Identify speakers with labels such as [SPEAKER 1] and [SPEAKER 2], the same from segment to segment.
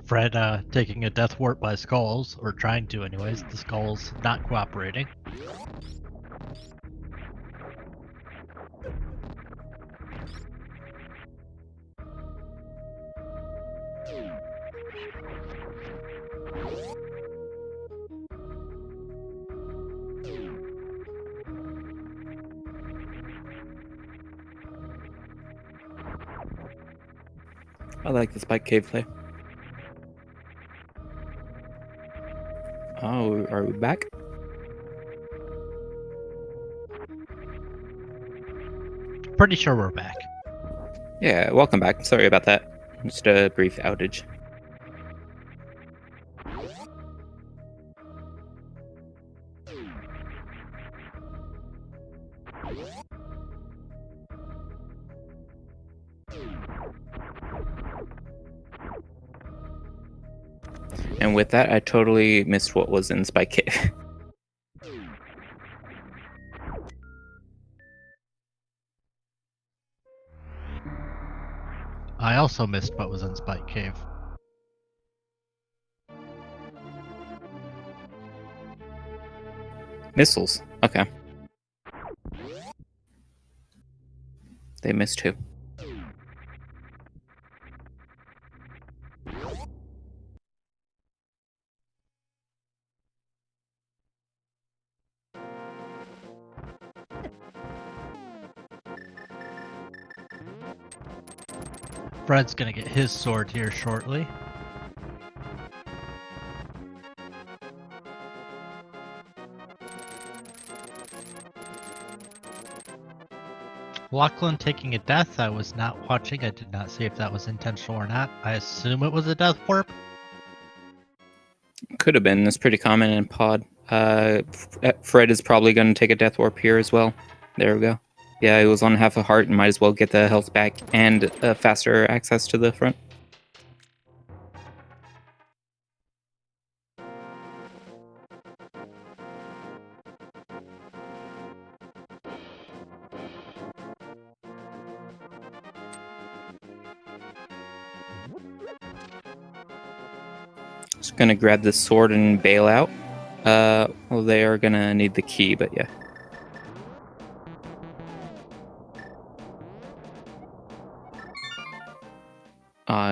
[SPEAKER 1] Fred taking a death warp by skulls, or trying to anyways. The skulls not cooperating.
[SPEAKER 2] I like the spike cave play. Oh, are we back?
[SPEAKER 1] Pretty sure we're back.
[SPEAKER 2] Yeah, welcome back. Sorry about that. Just a brief outage. And with that, I totally missed what was in Spike Cave.
[SPEAKER 1] I also missed what was in Spike Cave.
[SPEAKER 2] Missiles. Okay. They missed too.
[SPEAKER 1] Fred's gonna get his sword here shortly. Lachlan taking a death. I was not watching. I did not see if that was intentional or not. I assume it was a death warp.
[SPEAKER 2] Could have been. That's pretty common in pod. Fred is probably going to take a death warp here as well. There we go. Yeah, he was on half a heart and might as well get the health back and faster access to the front. Just gonna grab the sword and bail out. Well, they are gonna need the key, but yeah.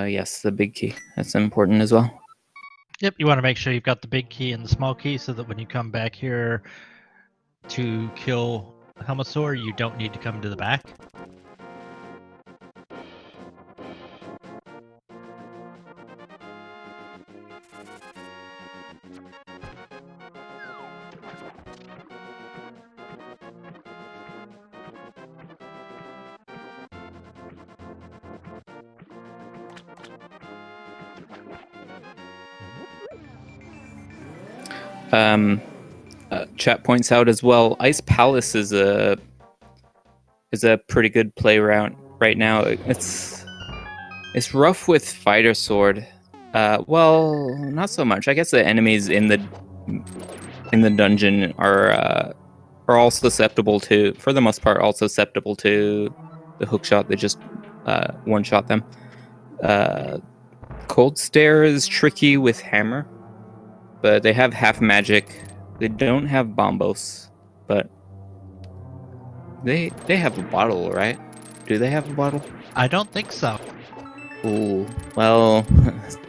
[SPEAKER 2] Yes, the big key. That's important as well.
[SPEAKER 1] Yep, you want to make sure you've got the big key and the small key so that when you come back here to kill Helmasaur, you don't need to come to the back.
[SPEAKER 2] Chat points out as well. Ice Palace is a pretty good play route right now. It's rough with Fighter Sword. Well, not so much. I guess the enemies in the dungeon are all susceptible to, for the most part, all susceptible to the hook shot. They just one shot them. Cold Stare is tricky with hammer, but they have half magic. They don't have bombos, but they have a bottle, right? Do they have a bottle?
[SPEAKER 1] I don't think so.
[SPEAKER 2] Ooh, well,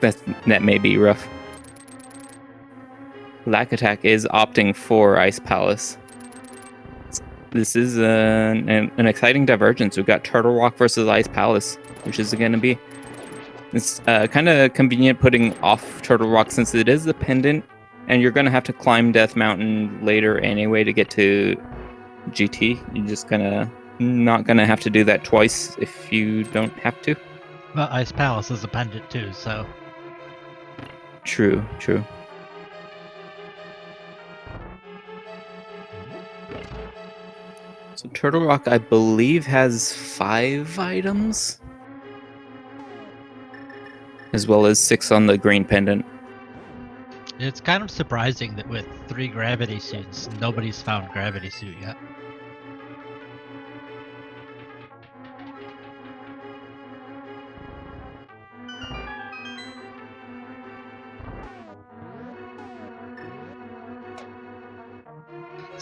[SPEAKER 2] that may be rough. Lack Attack is opting for Ice Palace. This is an exciting divergence. We've got Turtle Rock versus Ice Palace, which is it going to be? It's kind of convenient putting off Turtle Rock since it is the Pendant, and you're going to have to climb Death Mountain later anyway to get to GT. You're just not going to have to do that twice if you don't have to.
[SPEAKER 1] Well, Ice Palace is a pendant too, so.
[SPEAKER 2] True. So Turtle Rock, I believe, has 5 items, as well as 6 on the green pendant.
[SPEAKER 1] It's kind of surprising that with 3 gravity suits, nobody's found gravity suit yet.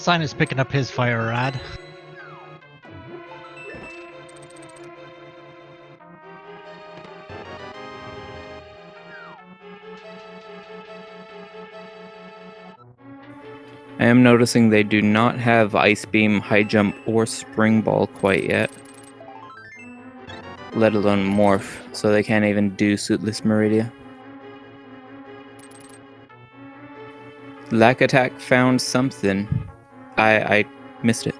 [SPEAKER 1] Sign is picking up his fire rod.
[SPEAKER 2] I am noticing they do not have Ice Beam, High Jump, or Spring Ball quite yet. Let alone Morph, so they can't even do Suitless Meridia. Lack Attack found something. I missed it.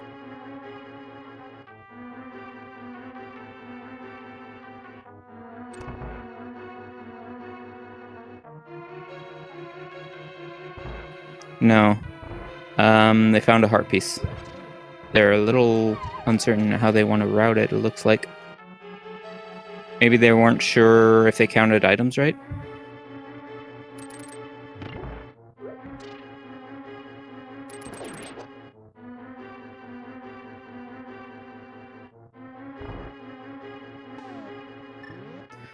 [SPEAKER 2] No. They found a heart piece. They're a little uncertain how they want to route it, it looks like. Maybe they weren't sure if they counted items right?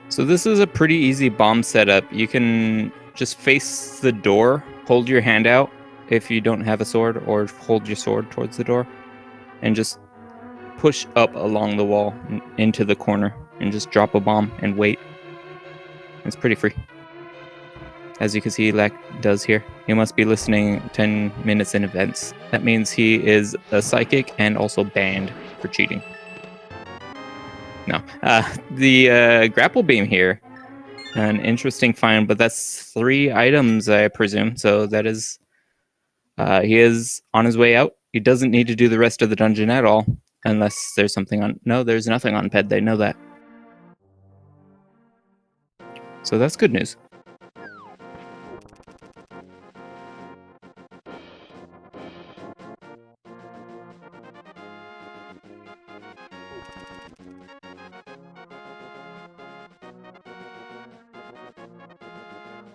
[SPEAKER 2] So this is a pretty easy bomb setup. You can just face the door, hold your hand out if you don't have a sword, or hold your sword towards the door, and just push up along the wall into the corner and just drop a bomb and wait. It's pretty free. As you can see, Lek does here. He must be listening 10 minutes in advance. That means he is a psychic and also banned for cheating. No. The grapple beam here, an interesting find, but that's 3 items, I presume. So that is, he is on his way out. He doesn't need to do the rest of the dungeon at all, unless there's something on. No, there's nothing on Ped. They know that. So that's good news.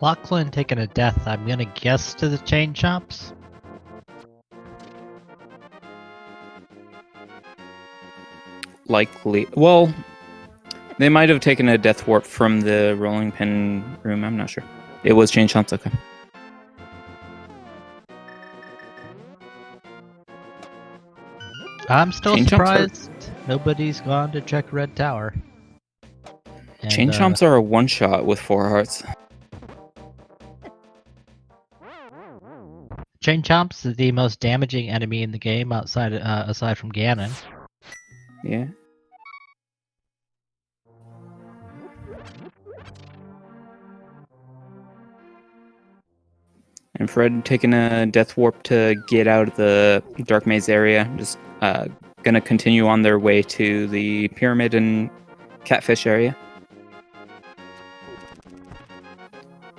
[SPEAKER 1] Lachlan taking a death, I'm gonna guess to the chain chomps.
[SPEAKER 2] Likely. Well, they might have taken a death warp from the rolling pin room. I'm not sure. It was chain chomps. Okay.
[SPEAKER 1] I'm still
[SPEAKER 2] Chain chomps
[SPEAKER 1] surprised nobody's gone to check Red Tower. And,
[SPEAKER 2] chain chomps are a one-shot with 4 hearts.
[SPEAKER 1] Chain chomps is the most damaging enemy in the game outside, aside from Gannon.
[SPEAKER 2] Yeah. And Fred taking a death warp to get out of the Dark Maze area. Just gonna continue on their way to the Pyramid and Catfish area.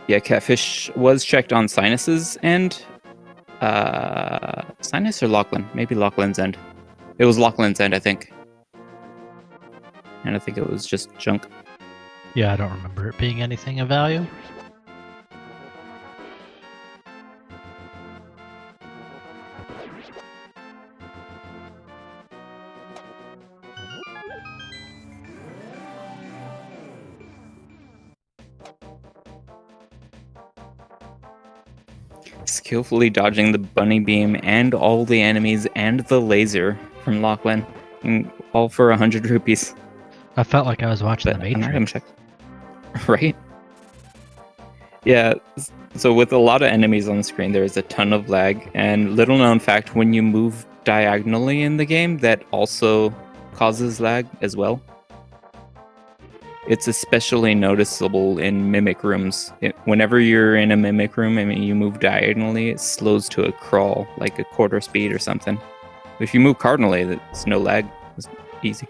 [SPEAKER 2] Yeah, Catfish was checked on Sinus's end. Sinus or Lachlan? Maybe Lachlan's end. It was Lachlan's end, I think. And I think it was just junk.
[SPEAKER 1] Yeah, I don't remember it being anything of value.
[SPEAKER 2] Skillfully dodging the bunny beam and all the enemies and the laser from Lachlan, and all for 100 rupees.
[SPEAKER 1] I felt like I was watching
[SPEAKER 2] But
[SPEAKER 1] the
[SPEAKER 2] an item
[SPEAKER 1] Matrix.
[SPEAKER 2] check. Right? Yeah, so with a lot of enemies on the screen, there is a ton of lag, and little known fact, when you move diagonally in the game, that also causes lag as well. It's especially noticeable in mimic rooms. Whenever you're in a mimic room and you move diagonally, it slows to a crawl, like a quarter speed or something. If you move cardinally, it's no lag. It's easy.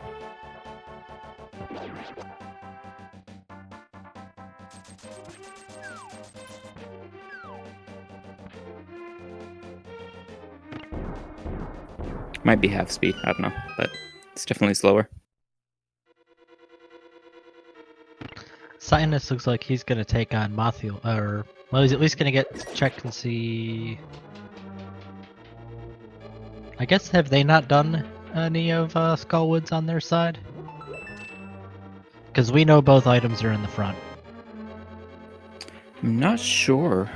[SPEAKER 2] Might be half speed, I don't know, but it's definitely slower.
[SPEAKER 1] Sinus looks like he's gonna take on Mathiel, or well, he's at least gonna get checked and see. I guess have they not done any of Skullwoods on their side? Because we know both items are in the front.
[SPEAKER 2] I'm not sure.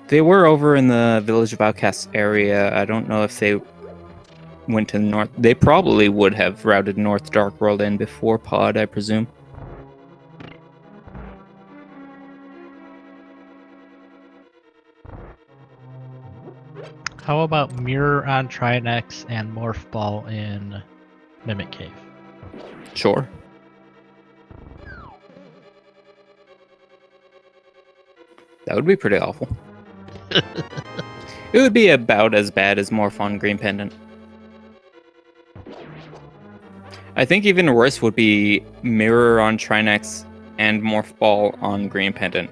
[SPEAKER 2] They were over in the Village of Outcasts area. I don't know if they went to the north. They probably would have routed North Dark World in before Pod, I presume.
[SPEAKER 1] How about Mirror on Trinex and Morph Ball in Mimic Cave?
[SPEAKER 2] Sure. That would be pretty awful. It would be about as bad as Morph on Green Pendant. I think even worse would be Mirror on Trinex and Morph Ball on Green Pendant.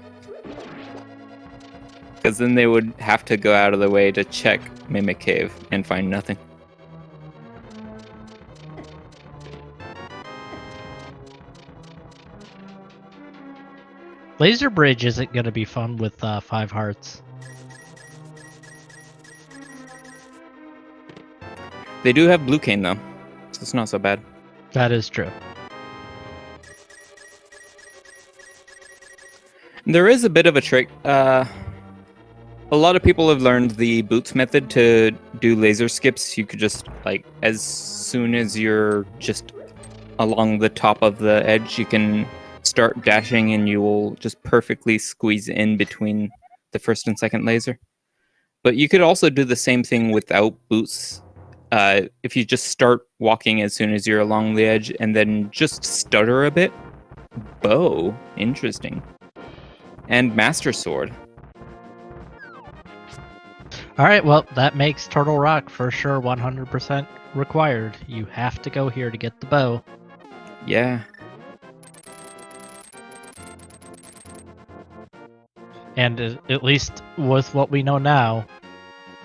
[SPEAKER 2] Because then they would have to go out of the way to check Mimic Cave and find nothing.
[SPEAKER 1] Laser Bridge isn't going to be fun with 5 hearts.
[SPEAKER 2] They do have Blue Cane though, so it's not so bad.
[SPEAKER 1] That is true.
[SPEAKER 2] There is a bit of a trick. A lot of people have learned the boots method to do laser skips. You could just, like, as soon as you're just along the top of the edge, you can start dashing and you will just perfectly squeeze in between the first and second laser. But you could also do the same thing without boots. If you just start walking as soon as you're along the edge and then just stutter a bit. Bow. Interesting. And Master Sword.
[SPEAKER 1] Alright, well, that makes Turtle Rock for sure 100% required. You have to go here to get the bow.
[SPEAKER 2] Yeah.
[SPEAKER 1] And at least with what we know now,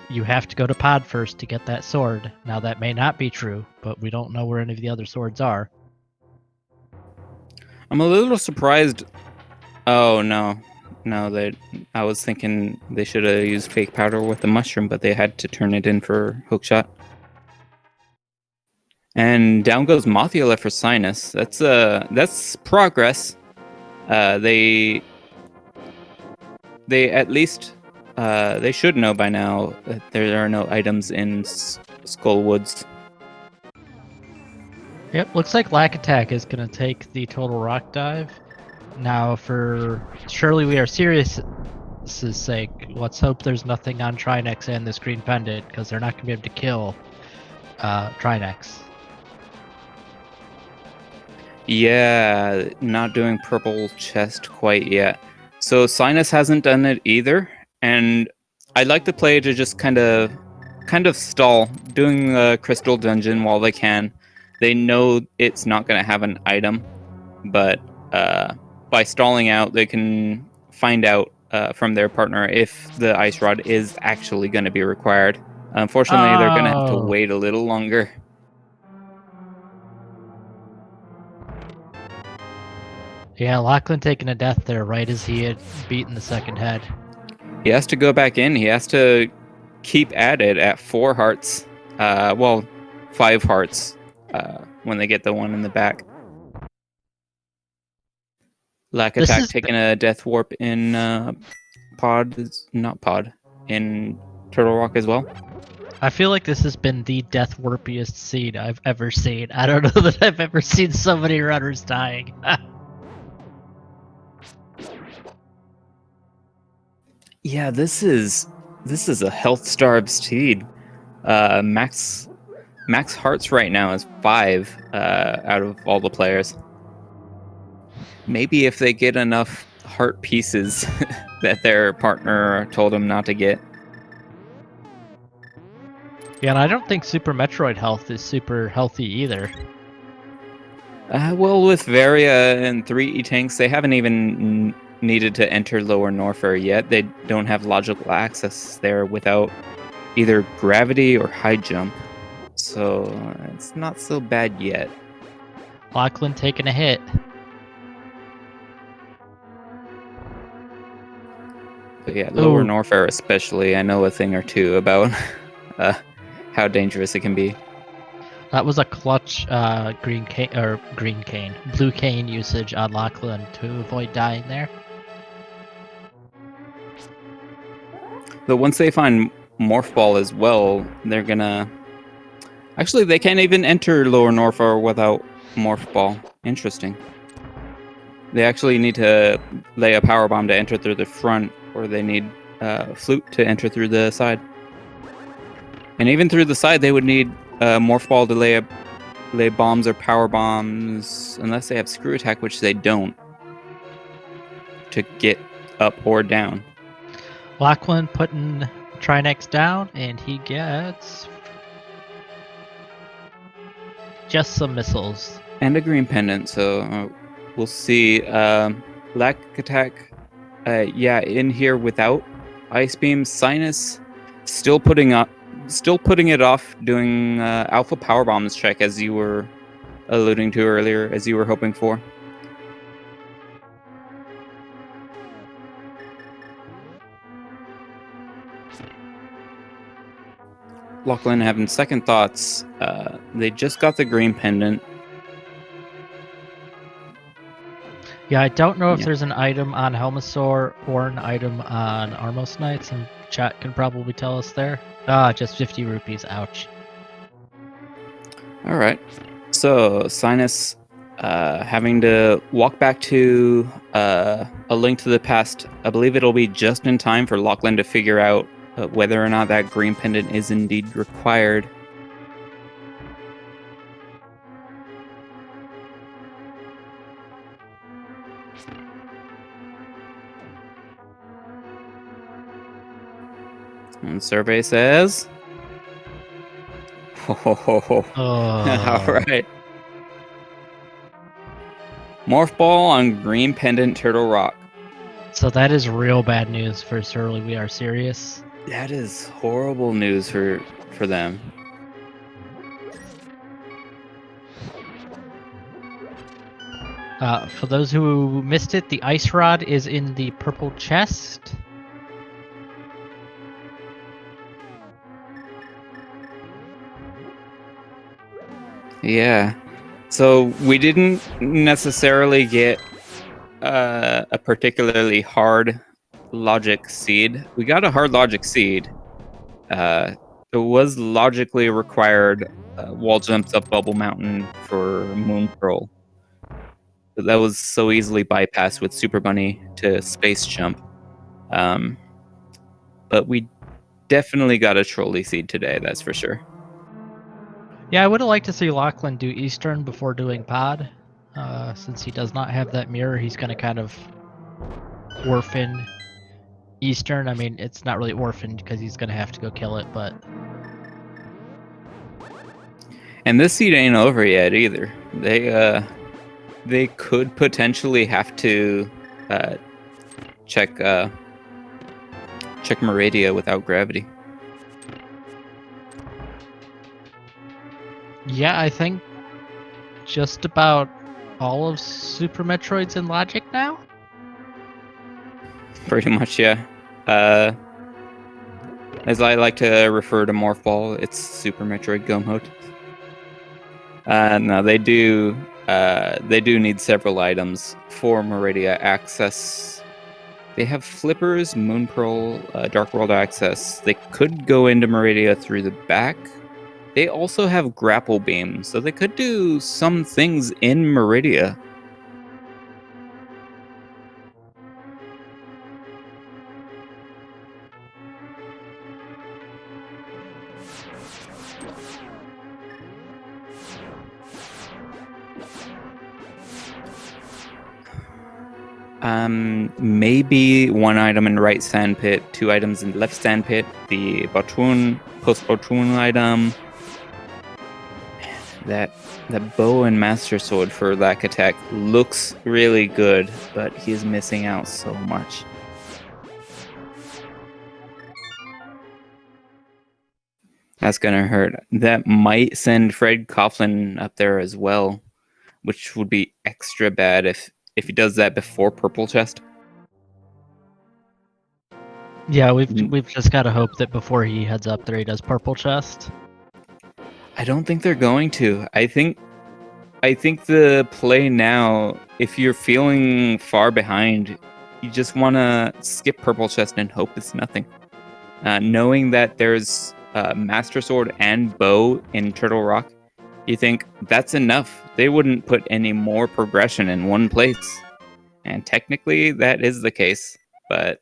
[SPEAKER 1] you have to go to Pod first to get that sword. Now that may not be true, but we don't know where any of the other swords are.
[SPEAKER 2] I'm a little surprised. Oh, no. No, I was thinking they should have used fake powder with the mushroom, but they had to turn it in for hookshot. And down goes Mothula for Sinus. That's progress. They at least they should know by now that there are no items in Skull Woods.
[SPEAKER 1] Yep, looks like Lack Attack is going to take the Total Rock Dive. Now, for Surely We Are Serious' sake, let's hope there's nothing on Trinex and this Green Pendant, because they're not going to be able to kill Trinex.
[SPEAKER 2] Yeah, not doing Purple Chest quite yet. So Sinus hasn't done it either, and I'd like to play to just kind of stall, doing the Crystal Dungeon while they can. They know it's not going to have an item, but by stalling out, they can find out from their partner if the Ice Rod is actually going to be required. Unfortunately, they're going to have to wait a little longer.
[SPEAKER 1] Yeah, Lachlan taking a death there right as he had beaten the second head.
[SPEAKER 2] He has to go back in. He has to keep at it at 4 hearts. 5 hearts when they get the one in the back. Lack Attack taking a death warp in in Turtle Rock as well.
[SPEAKER 1] I feel like this has been the death warpiest scene I've ever seen. I don't know that I've ever seen so many runners dying.
[SPEAKER 2] Yeah, this is a health starved steed. Max hearts right now is 5 out of all the players. Maybe if they get enough heart pieces that their partner told them not to get.
[SPEAKER 1] Yeah, and I don't think Super Metroid health is super healthy either.
[SPEAKER 2] Well, with Varia and 3 tanks, they haven't even needed to enter Lower Norfair yet. They don't have logical access there without either gravity or high jump. So it's not so bad yet.
[SPEAKER 1] Lachlan taking a hit.
[SPEAKER 2] But yeah, Lower Norfair especially, I know a thing or two about how dangerous it can be.
[SPEAKER 1] That was a clutch blue cane usage on Lachlan to avoid dying there.
[SPEAKER 2] But once they find Morph Ball as well, they're gonna... Actually, they can't even enter Lower Norfair without Morph Ball. Interesting. They actually need to lay a Power Bomb to enter through the front, or they need Flute to enter through the side. And even through the side, they would need Morph Ball to lay bombs or Power Bombs, unless they have Screw Attack, which they don't, to get up or down.
[SPEAKER 1] Lachlan putting Trinex down, and he gets just some missiles.
[SPEAKER 2] And a green pendant, so we'll see. Lack Attack, yeah, in here without Ice Beam. Sinus still putting it off, doing Alpha Power Bombs check, as you were alluding to earlier, as you were hoping for. Lachlan having second thoughts. They just got the green pendant.
[SPEAKER 1] Yeah, I don't know if there's an item on Helmasaur or an item on Armos Knights, and chat can probably tell us there. Just 50 rupees, ouch.
[SPEAKER 2] Alright, so Sinus having to walk back to A Link to the Past. I believe it'll be just in time for Lachlan to figure out whether or not that green pendant is indeed required. And survey says... Oh. Alright. Morph Ball on green pendant Turtle Rock.
[SPEAKER 1] So that is real bad news for Surly We Are Serious.
[SPEAKER 2] That is horrible news for them.
[SPEAKER 1] For those who missed it, the Ice Rod is in the purple chest.
[SPEAKER 2] Yeah. So we didn't necessarily get a particularly hard logic seed. We got a hard logic seed. It was logically required wall jumps up Bubble Mountain for Moon Pearl. But that was so easily bypassed with Super Bunny to Space Jump. But we definitely got a trolley seed today, that's for sure.
[SPEAKER 1] Yeah, I would have liked to see Lachlan do Eastern before doing Pod. Since he does not have that mirror, he's going to kind of orphan Eastern. I mean, it's not really orphaned because he's going to have to go kill it, but...
[SPEAKER 2] And this seed ain't over yet either. They could potentially have to check Meridia without gravity.
[SPEAKER 1] Yeah, I think just about all of Super Metroid's in Logic now?
[SPEAKER 2] Pretty much, yeah. As I like to refer to Morph Ball, it's Super Metroid Go Mode. No, they do need several items for Meridia access. They have Flippers, Moon Pearl, Dark World access. They could go into Meridia through the back. They also have Grapple Beam, so they could do some things in Meridia. Maybe one item in right sand pit, 2 items in left sand pit, the post Botun item. That bow and master sword for Lack Attack looks really good, but he's missing out so much. That's gonna hurt. That might send Fred Coughlin up there as well, which would be extra bad if he does that before Purple Chest.
[SPEAKER 1] Yeah, we've just got to hope that before he heads up there, he does Purple Chest.
[SPEAKER 2] I don't think they're going to. I think the play now, if you're feeling far behind, you just want to skip Purple Chest and hope it's nothing. knowing that there's Master Sword and Bow in Turtle Rock, you think that's enough. They wouldn't put any more progression in one place. And technically, that is the case. But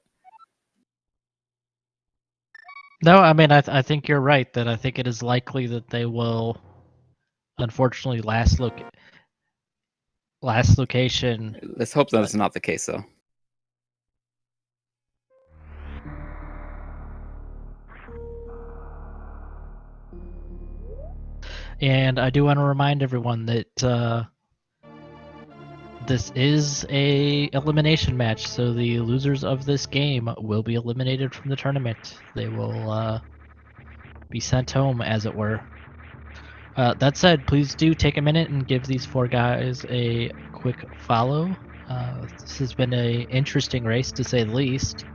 [SPEAKER 1] No, I mean, I think you're right. That I think it is likely that they will, unfortunately, last location.
[SPEAKER 2] let's hope that's not the case, though.
[SPEAKER 1] And I do want to remind everyone that this is a elimination match, so the losers of this game will be eliminated from the tournament. They will be sent home, as it were. That said, please do take a minute and give these 4 guys a quick follow. This has been an interesting race, to say the least.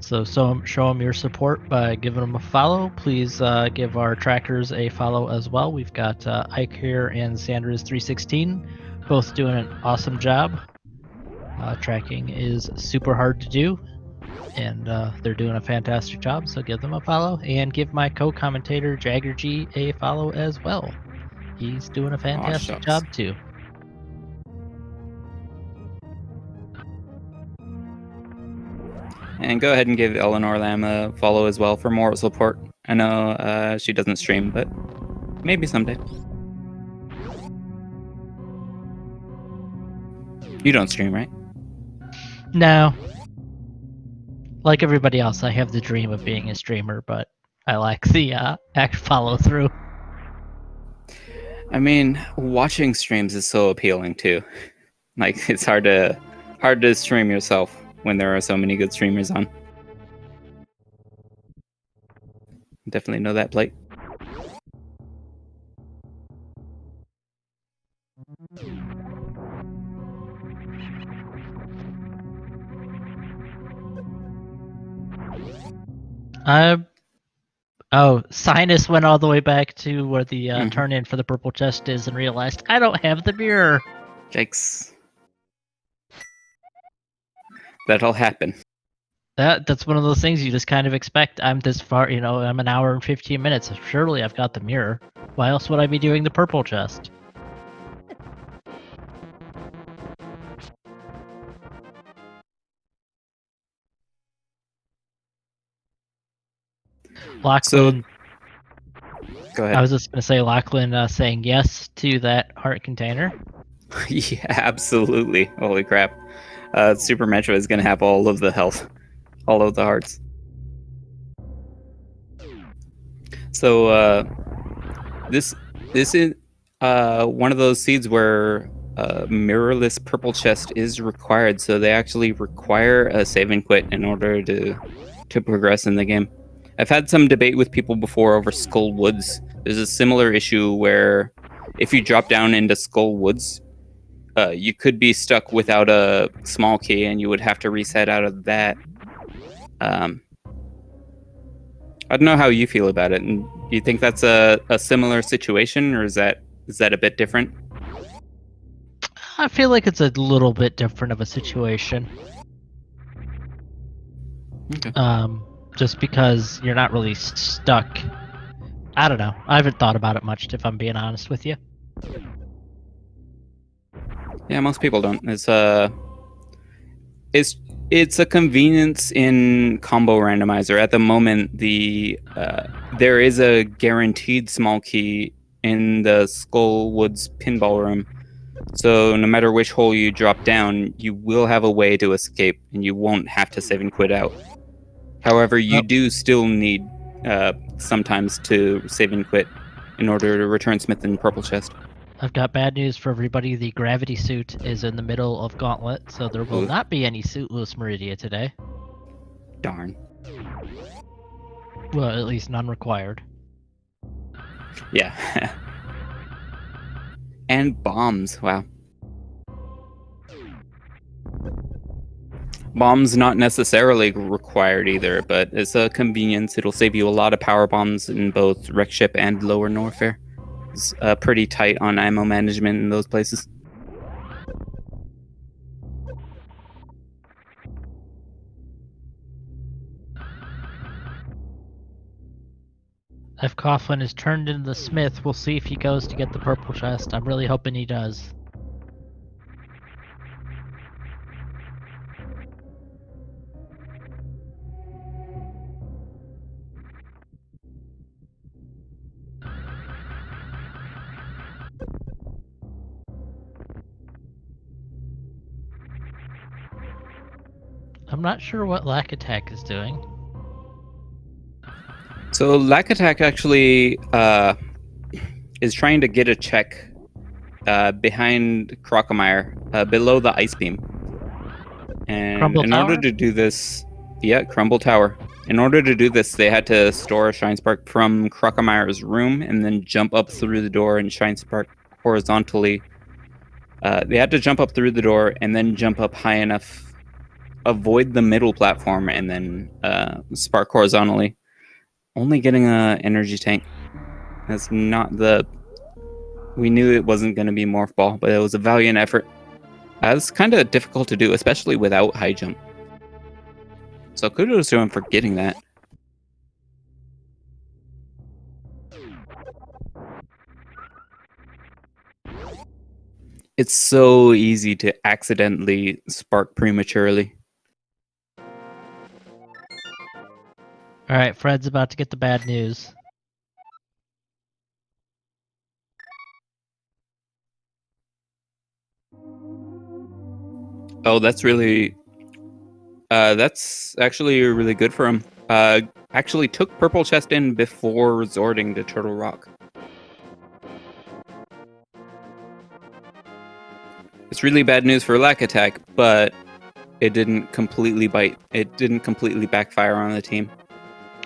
[SPEAKER 1] So show them your support by giving them a follow. Please give our trackers a follow as well. We've got Ike here and Sandra's316, both doing an awesome job. Tracking is super hard to do, and they're doing a fantastic job, so give them a follow. And give my co-commentator Jagger G a follow as well. He's doing a fantastic job too.
[SPEAKER 2] And go ahead and give Eleanor Lamb a follow as well for more support. I know she doesn't stream, but maybe someday. You don't stream, right?
[SPEAKER 1] No. Like everybody else, I have the dream of being a streamer, but I lack the act follow through.
[SPEAKER 2] I mean, watching streams is so appealing too. Like, it's hard to stream yourself when there are so many good streamers on. Definitely know that, Blake.
[SPEAKER 1] Oh, Sinus went all the way back to where the turn in for the purple chest is and realized I don't have the mirror.
[SPEAKER 2] Yikes. That'll happen.
[SPEAKER 1] That's one of those things you just kind of expect. I'm this far, I'm an hour and 15 minutes. Surely I've got the mirror. Why else would I be doing the purple chest? Lachlan.
[SPEAKER 2] Go ahead.
[SPEAKER 1] I was just going to say Lachlan saying yes to that heart container.
[SPEAKER 2] Yeah, absolutely. Holy crap. Super Metroid is going to have all of the health. All of the hearts. So this is one of those seeds where mirrorless purple chest is required. So they actually require a save and quit in order to progress in the game. I've had some debate with people before over Skull Woods. There's a similar issue where if you drop down into Skull Woods, you could be stuck without a small key and you would have to reset out of that. I don't know how you feel about it. And do you think that's a similar situation, or is that a bit different?
[SPEAKER 1] I feel like it's a little bit different of a situation.
[SPEAKER 2] Okay.
[SPEAKER 1] Just because you're not really stuck. I don't know. I haven't thought about it much, if I'm being honest with you.
[SPEAKER 2] Yeah, most people don't. It's a convenience in combo randomizer. At the moment, there is a guaranteed small key in the Skull Woods pinball room. So no matter which hole you drop down, you will have a way to escape, and you won't have to save and quit out. However, you do still need sometimes to save and quit in order to return Smith and Purple Chest.
[SPEAKER 1] I've got bad news for everybody. The gravity suit is in the middle of Gauntlet, so there will not be any suitless Meridia today.
[SPEAKER 2] Darn.
[SPEAKER 1] Well, at least none required.
[SPEAKER 2] Yeah. And bombs. Wow. Bombs not necessarily required either, but it's a convenience. It'll save you a lot of power bombs in both Wreck Ship and Lower Norfair. It's pretty tight on ammo management in those places.
[SPEAKER 1] If Coughlin is turned into the smith, we'll see if he goes to get the purple chest. I'm really hoping he does. I'm not sure what Lack Attack is doing.
[SPEAKER 2] So Lack Attack actually is trying to get a check behind Crocomire, below the ice beam. And
[SPEAKER 1] Crumble
[SPEAKER 2] in order
[SPEAKER 1] Tower?
[SPEAKER 2] to do this, yeah, Crumble Tower. In order to do this, they had to store a Shine Spark from Crocomire's room and then jump up through the door and Shine Spark horizontally. They had to jump up through the door and then jump up high enough, avoid the middle platform, and then spark horizontally. Only getting a energy tank. That's not the... We knew it wasn't going to be Morph Ball, but it was a valiant effort. It's kind of difficult to do, especially without high jump. So kudos to him for getting that. It's so easy to accidentally spark prematurely.
[SPEAKER 1] Alright, Fred's about to get the bad news.
[SPEAKER 2] Oh, that's really... that's actually really good for him. Actually took Purple Chest in before resorting to Turtle Rock. It's really bad news for Lack Attack, but it didn't completely bite. It didn't completely backfire on the team.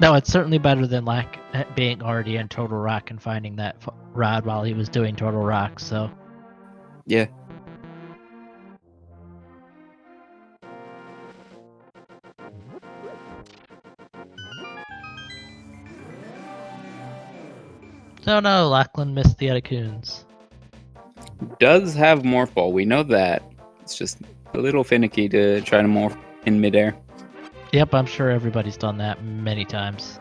[SPEAKER 1] No, it's certainly better than Lack being already in Total Rock and finding that rod while he was doing Total Rock, so...
[SPEAKER 2] Yeah.
[SPEAKER 1] No, Lachlan missed the Etacoons.
[SPEAKER 2] Does have Morph Ball, we know that. It's just a little finicky to try to morph in midair.
[SPEAKER 1] Yep, I'm sure everybody's done that many times.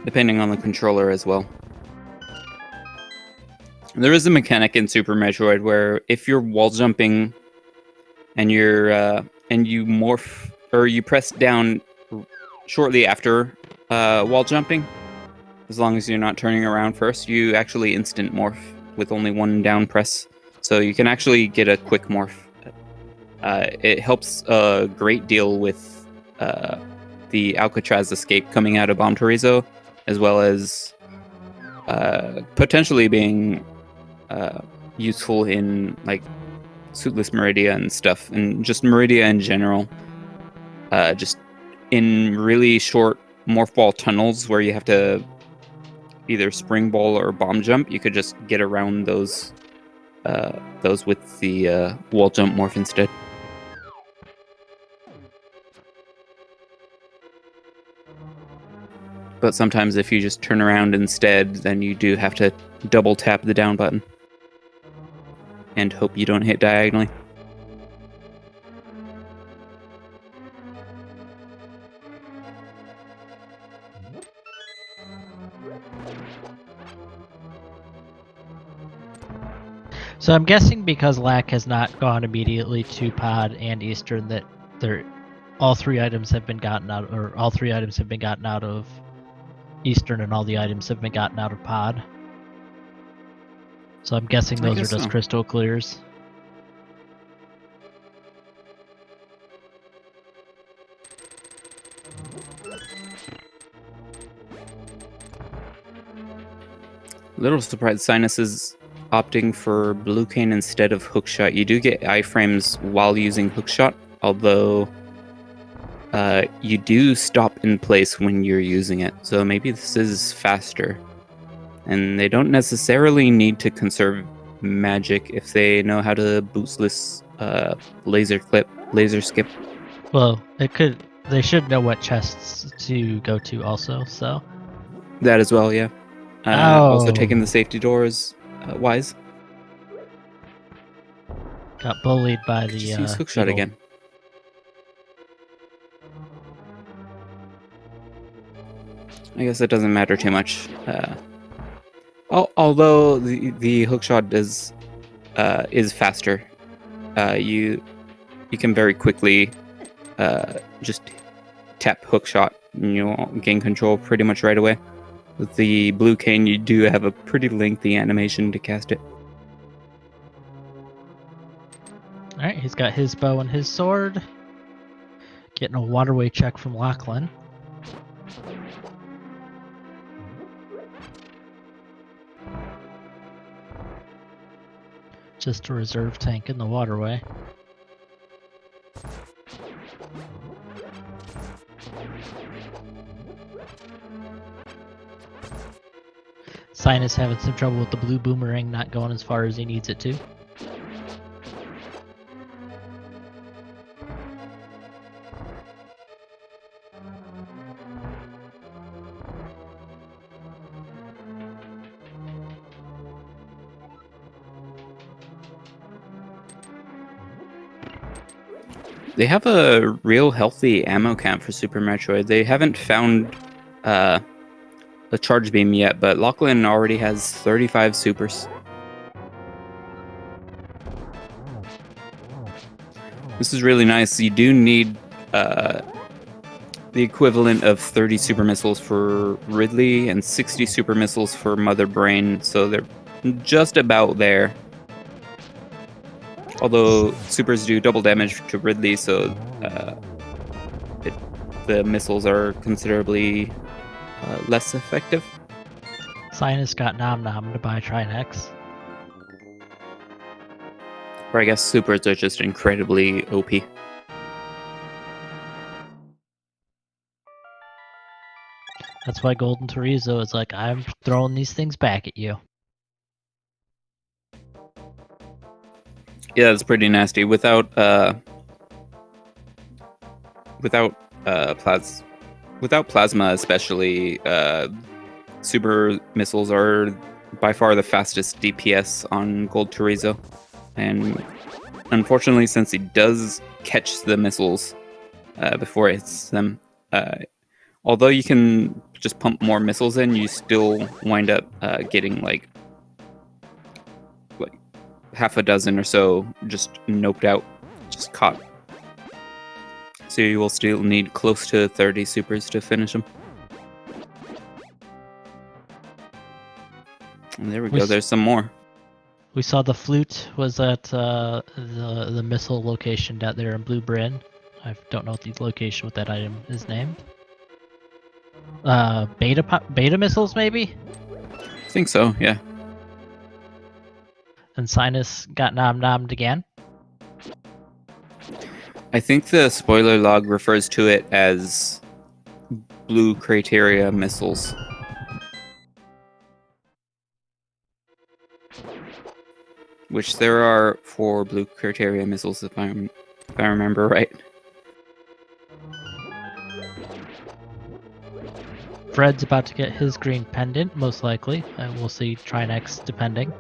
[SPEAKER 2] Depending on the controller as well. There is a mechanic in Super Metroid where if you're wall jumping and you're and you morph or you press down shortly after wall jumping, as long as you're not turning around first, you actually instant morph with only one down press. So you can actually get a quick morph. It helps a great deal with the Alcatraz escape coming out of Bomb Torizo, as well as potentially being useful in like Suitless Meridia and stuff, and just Meridia in general. Just in really short morph ball tunnels where you have to either spring ball or bomb jump, you could just get around those with the wall jump morph instead. But sometimes if you just turn around instead, then you do have to double tap the down button and hope you don't hit diagonally.
[SPEAKER 1] So I'm guessing because Lack has not gone immediately to Pod and Eastern that all three items have been gotten out, or all three items have been gotten out of Eastern and all the items have been gotten out of Pod. So I'm guessing those are just crystal clears.
[SPEAKER 2] Little surprised Sinus is opting for Blue Cane instead of Hookshot. You do get iframes while using Hookshot, although you do stop in place when you're using it. So maybe this is faster. And they don't necessarily need to conserve magic if they know how to boostless laser skip.
[SPEAKER 1] Well, they should know what chests to go to also, so.
[SPEAKER 2] That as well, yeah. Also taking the safety doors wise.
[SPEAKER 1] Got bullied by the
[SPEAKER 2] Just use Hookshot again. I guess it doesn't matter too much. Although the hookshot is faster, you can very quickly just tap hookshot and you'll gain control pretty much right away. With the blue cane, you do have a pretty lengthy animation to cast it.
[SPEAKER 1] Alright, he's got his bow and his sword. Getting a waterway check from Lachlan. Just a reserve tank in the waterway. Sinus having some trouble with the blue boomerang not going as far as he needs it to.
[SPEAKER 2] They have a real healthy ammo count for Super Metroid. They haven't found a charge beam yet, but Lachlan already has 35 supers. This is really nice. You do need the equivalent of 30 super missiles for Ridley and 60 super missiles for Mother Brain, so they're just about there. Although supers do double damage to Ridley, so the missiles are considerably less effective.
[SPEAKER 1] Sinus got Nom Nom to buy Trinex.
[SPEAKER 2] Or I guess supers are just incredibly OP.
[SPEAKER 1] That's why Golden Torizo is like, I'm throwing these things back at you.
[SPEAKER 2] Yeah, it's pretty nasty. Without plasma, especially, super missiles are by far the fastest DPS on Gold Torizo, and unfortunately, since he does catch the missiles before it hits them, although you can just pump more missiles in, you still wind up getting like half a dozen or so just noped out, just caught. So you will still need close to 30 supers to finish them. And there we go, there's some more.
[SPEAKER 1] We saw the flute was at the missile location down there in Blue Bryn. I don't know what the location with that item is named. Beta missiles maybe?
[SPEAKER 2] I think so, yeah.
[SPEAKER 1] And Sinus got nommed again.
[SPEAKER 2] I think the spoiler log refers to it as blue criteria missiles. Which there are 4 blue criteria missiles if I remember right.
[SPEAKER 1] Fred's about to get his green pendant, most likely, and we'll see Trinex depending.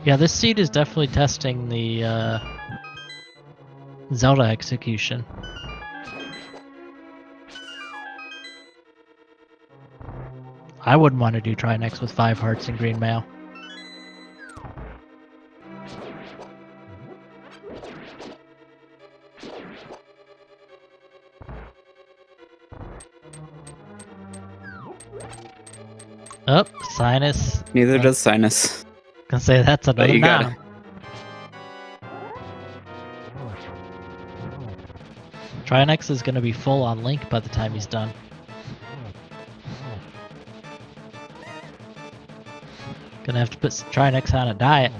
[SPEAKER 1] Yeah, this seed is definitely testing the Zelda execution. I wouldn't want to do Trinex with 5 hearts and green mail. Oh, Sinus.
[SPEAKER 2] Neither does Sinus.
[SPEAKER 1] Gonna say that's another
[SPEAKER 2] you
[SPEAKER 1] nom.
[SPEAKER 2] gotta-
[SPEAKER 1] Trinex is gonna be full on Link by the time he's done. Gonna have to put Trinex on a diet.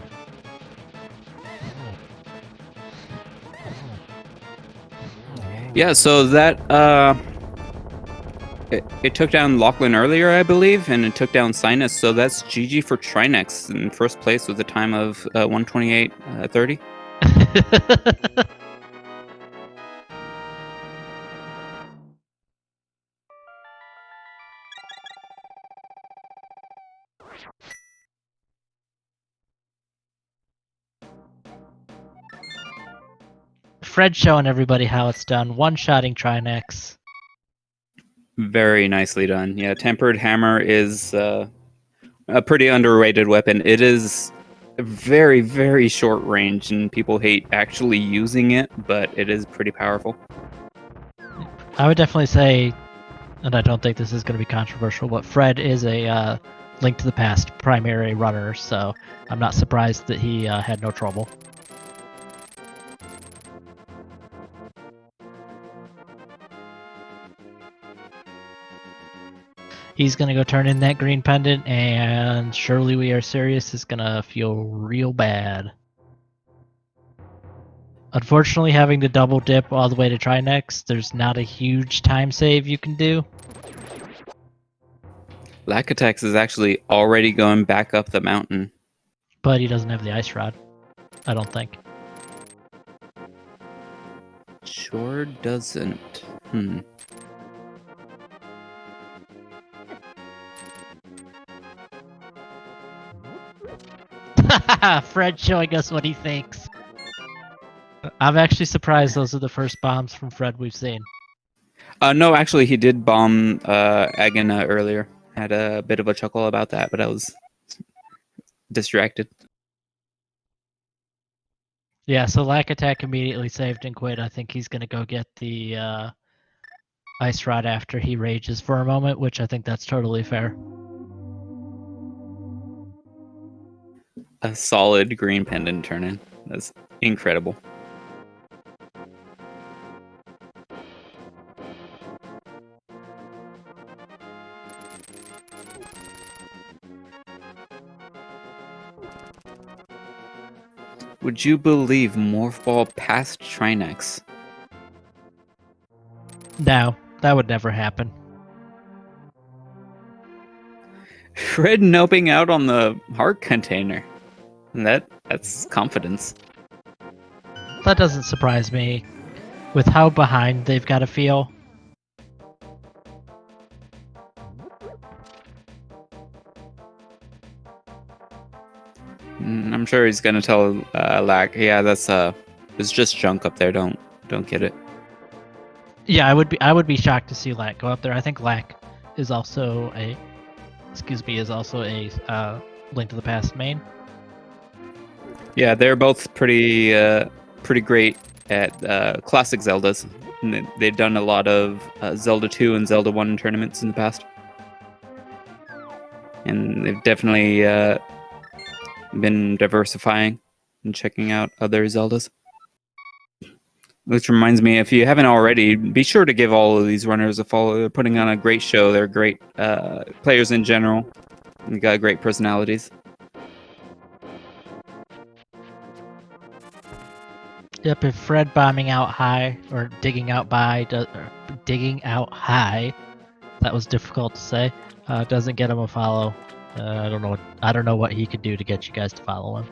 [SPEAKER 2] Yeah, so that it took down Lachlan earlier, I believe, and it took down Sinus, so that's GG for Trinex in first place with a time of 1:28:30.
[SPEAKER 1] Fred showing everybody how it's done. One-shotting trinex.
[SPEAKER 2] Very nicely done. Yeah, tempered hammer is a pretty underrated weapon. It is very, very short range, and people hate actually using it, but it is pretty powerful.
[SPEAKER 1] I would definitely say, and I don't think this is going to be controversial, but Fred is a Link to the Past primary runner, so I'm not surprised that he had no trouble. He's going to go turn in that green pendant, and Surely We Are Serious is going to feel real bad. Unfortunately, having to double dip all the way to trinex, there's not a huge time save you can do.
[SPEAKER 2] Lacatex is actually already going back up the mountain.
[SPEAKER 1] But he doesn't have the ice rod, I don't think.
[SPEAKER 2] Sure doesn't.
[SPEAKER 1] Fred showing us what he thinks. I'm actually surprised those are the first bombs from Fred we've seen.
[SPEAKER 2] No, actually, he did bomb Agana earlier. Had a bit of a chuckle about that, but I was distracted.
[SPEAKER 1] Yeah, so Lack Attack immediately saved and quit. I think he's going to go get the ice rod after he rages for a moment, which I think that's totally fair.
[SPEAKER 2] A solid green pendant turn-in. That's incredible. Would you believe Morph Ball passed Trinex?
[SPEAKER 1] No, that would never happen.
[SPEAKER 2] Fred noping out on the heart container. And that's confidence.
[SPEAKER 1] That doesn't surprise me with how behind they've got to feel.
[SPEAKER 2] I'm sure he's gonna tell Lack, yeah, that's it's just junk up there. Don't get it.
[SPEAKER 1] Yeah, I would be shocked to see Lack go up there. I think Lack is also a Link to the Past main.
[SPEAKER 2] Yeah, they're both pretty great at classic Zeldas. And they've done a lot of Zelda 2 and Zelda 1 tournaments in the past. And they've definitely been diversifying and checking out other Zeldas. Which reminds me, if you haven't already, be sure to give all of these runners a follow. They're putting on a great show. They're great players in general. They got great personalities.
[SPEAKER 1] Yep, if Fred bombing out high or digging out high, that was difficult to say, doesn't get him a follow. I don't know what he could do to get you guys to follow him.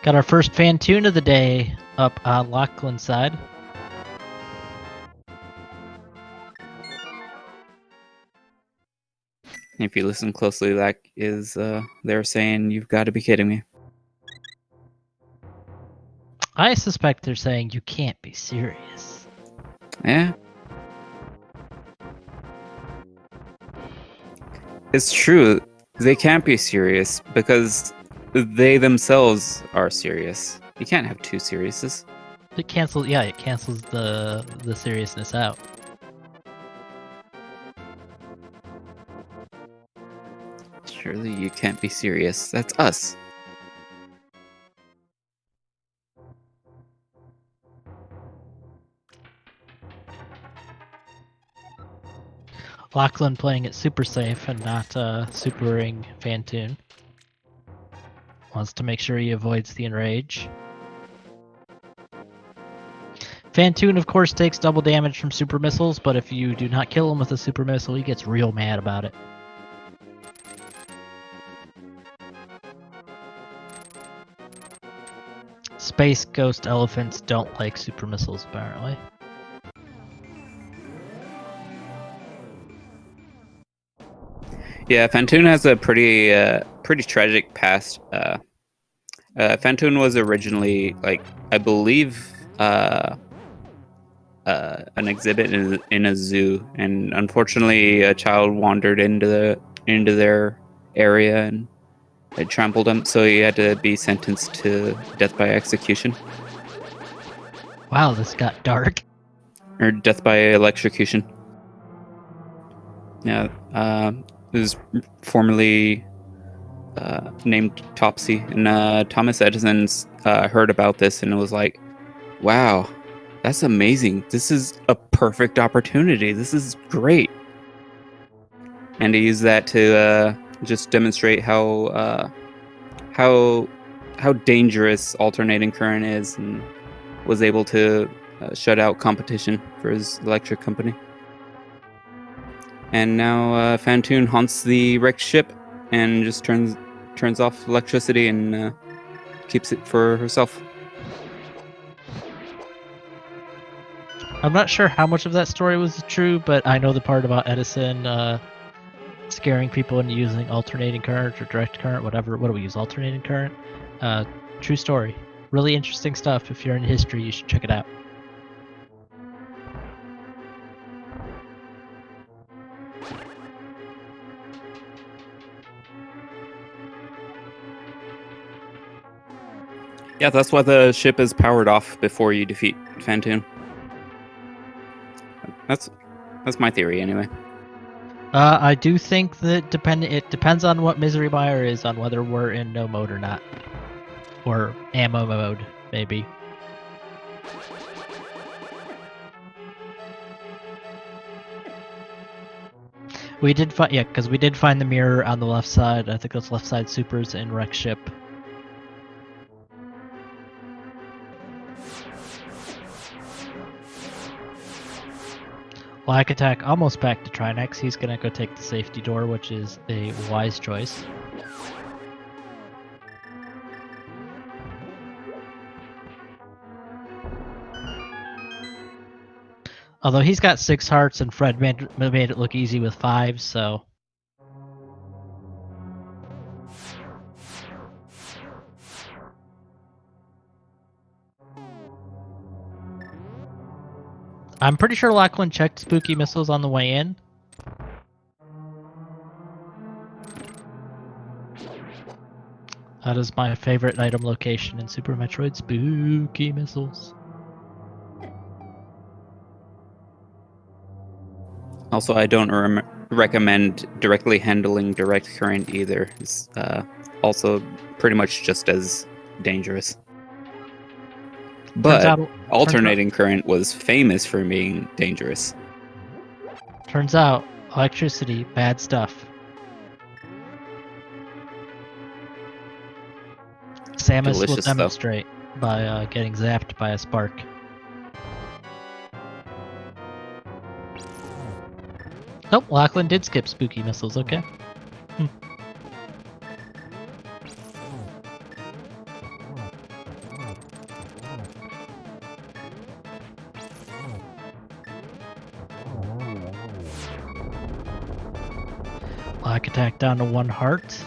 [SPEAKER 1] Got our first fan tune of the day up on Lachlan's side.
[SPEAKER 2] If you listen closely, Lack is they're saying, "You've got to be kidding me."
[SPEAKER 1] I suspect they're saying you can't be serious.
[SPEAKER 2] Yeah. It's true. They can't be serious because they themselves are serious. You can't have two seriouses.
[SPEAKER 1] It cancels the seriousness out.
[SPEAKER 2] Surely you can't be serious. That's us.
[SPEAKER 1] Lachlan playing it super safe and not supering Fantoon. Wants to make sure he avoids the enrage. Fantoon, of course, takes double damage from super missiles, but if you do not kill him with a super missile, he gets real mad about it. Space Ghost Elephants don't like super missiles, apparently.
[SPEAKER 2] Yeah, Fantoon has a pretty tragic past. Fantoon was originally, like, I believe, an exhibit in a zoo, and unfortunately, a child wandered into their area and it trampled him, so he had to be sentenced to death by execution
[SPEAKER 1] Wow, this got dark.
[SPEAKER 2] or death by electrocution. Yeah, it was formerly named Topsy, and Thomas Edison heard about this and was like, "Wow, that's amazing! This is a perfect opportunity. This is great." And he used that to just demonstrate how dangerous alternating current is, and was able to shut out competition for his electric company. And now Fantoon haunts the wrecked ship and just turns off electricity and keeps it for herself.
[SPEAKER 1] I'm not sure how much of that story was true, but I know the part about Edison scaring people into using alternating current or direct current, whatever. What do we use? Alternating current? True story. Really interesting stuff. If you're in history, you should check it out.
[SPEAKER 2] Yeah, that's why the ship is powered off before you defeat Fantoon. That's my theory, anyway.
[SPEAKER 1] I do think that it depends on what Misery Buyer is, on whether we're in no mode or not. Or ammo mode, maybe. We did find, yeah, because we did find the mirror on the left side. I think those left side supers in wreck ship. Black Attack almost back to Trinex. He's gonna go take the safety door, which is a wise choice. Although he's got 6 hearts and Fred made it look easy with 5, so... I'm pretty sure Lachlan checked spooky missiles on the way in. That is my favorite item location in Super Metroid, spooky missiles.
[SPEAKER 2] Also, I don't recommend directly handling direct current either. It's also pretty much just as dangerous. But alternating current was famous for being dangerous.
[SPEAKER 1] Turns out, electricity, bad stuff. Samus will demonstrate by getting zapped by a spark. Nope, Lachlan did skip spooky missiles, okay. Black Attack down to 1 heart.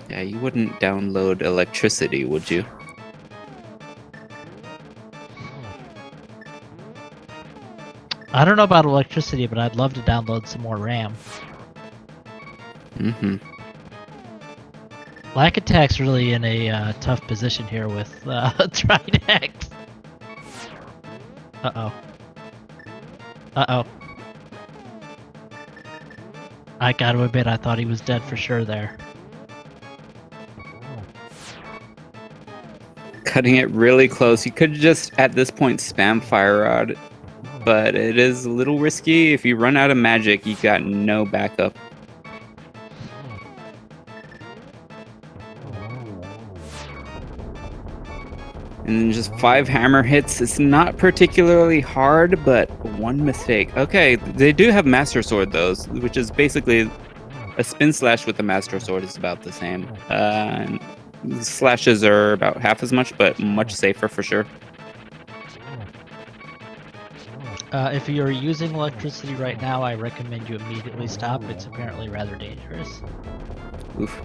[SPEAKER 2] Yeah, you wouldn't download electricity, would you?
[SPEAKER 1] I don't know about electricity, but I'd love to download some more RAM. Black Attack's really in a tough position here with trinex. Uh-oh. Uh-oh. I gotta admit, I thought he was dead for sure there.
[SPEAKER 2] Cutting it really close. You could just, at this point, spam Fire Rod, but it is a little risky. If you run out of magic, you got no backup. And then just 5 hammer hits. It's not particularly hard, but one mistake. Okay, they do have Master Sword, though, which is basically a spin slash with the Master Sword is about the same. And slashes are about half as much, but much safer for sure.
[SPEAKER 1] If you're using electricity right now, I recommend you immediately stop. It's apparently rather dangerous.
[SPEAKER 2] Oof.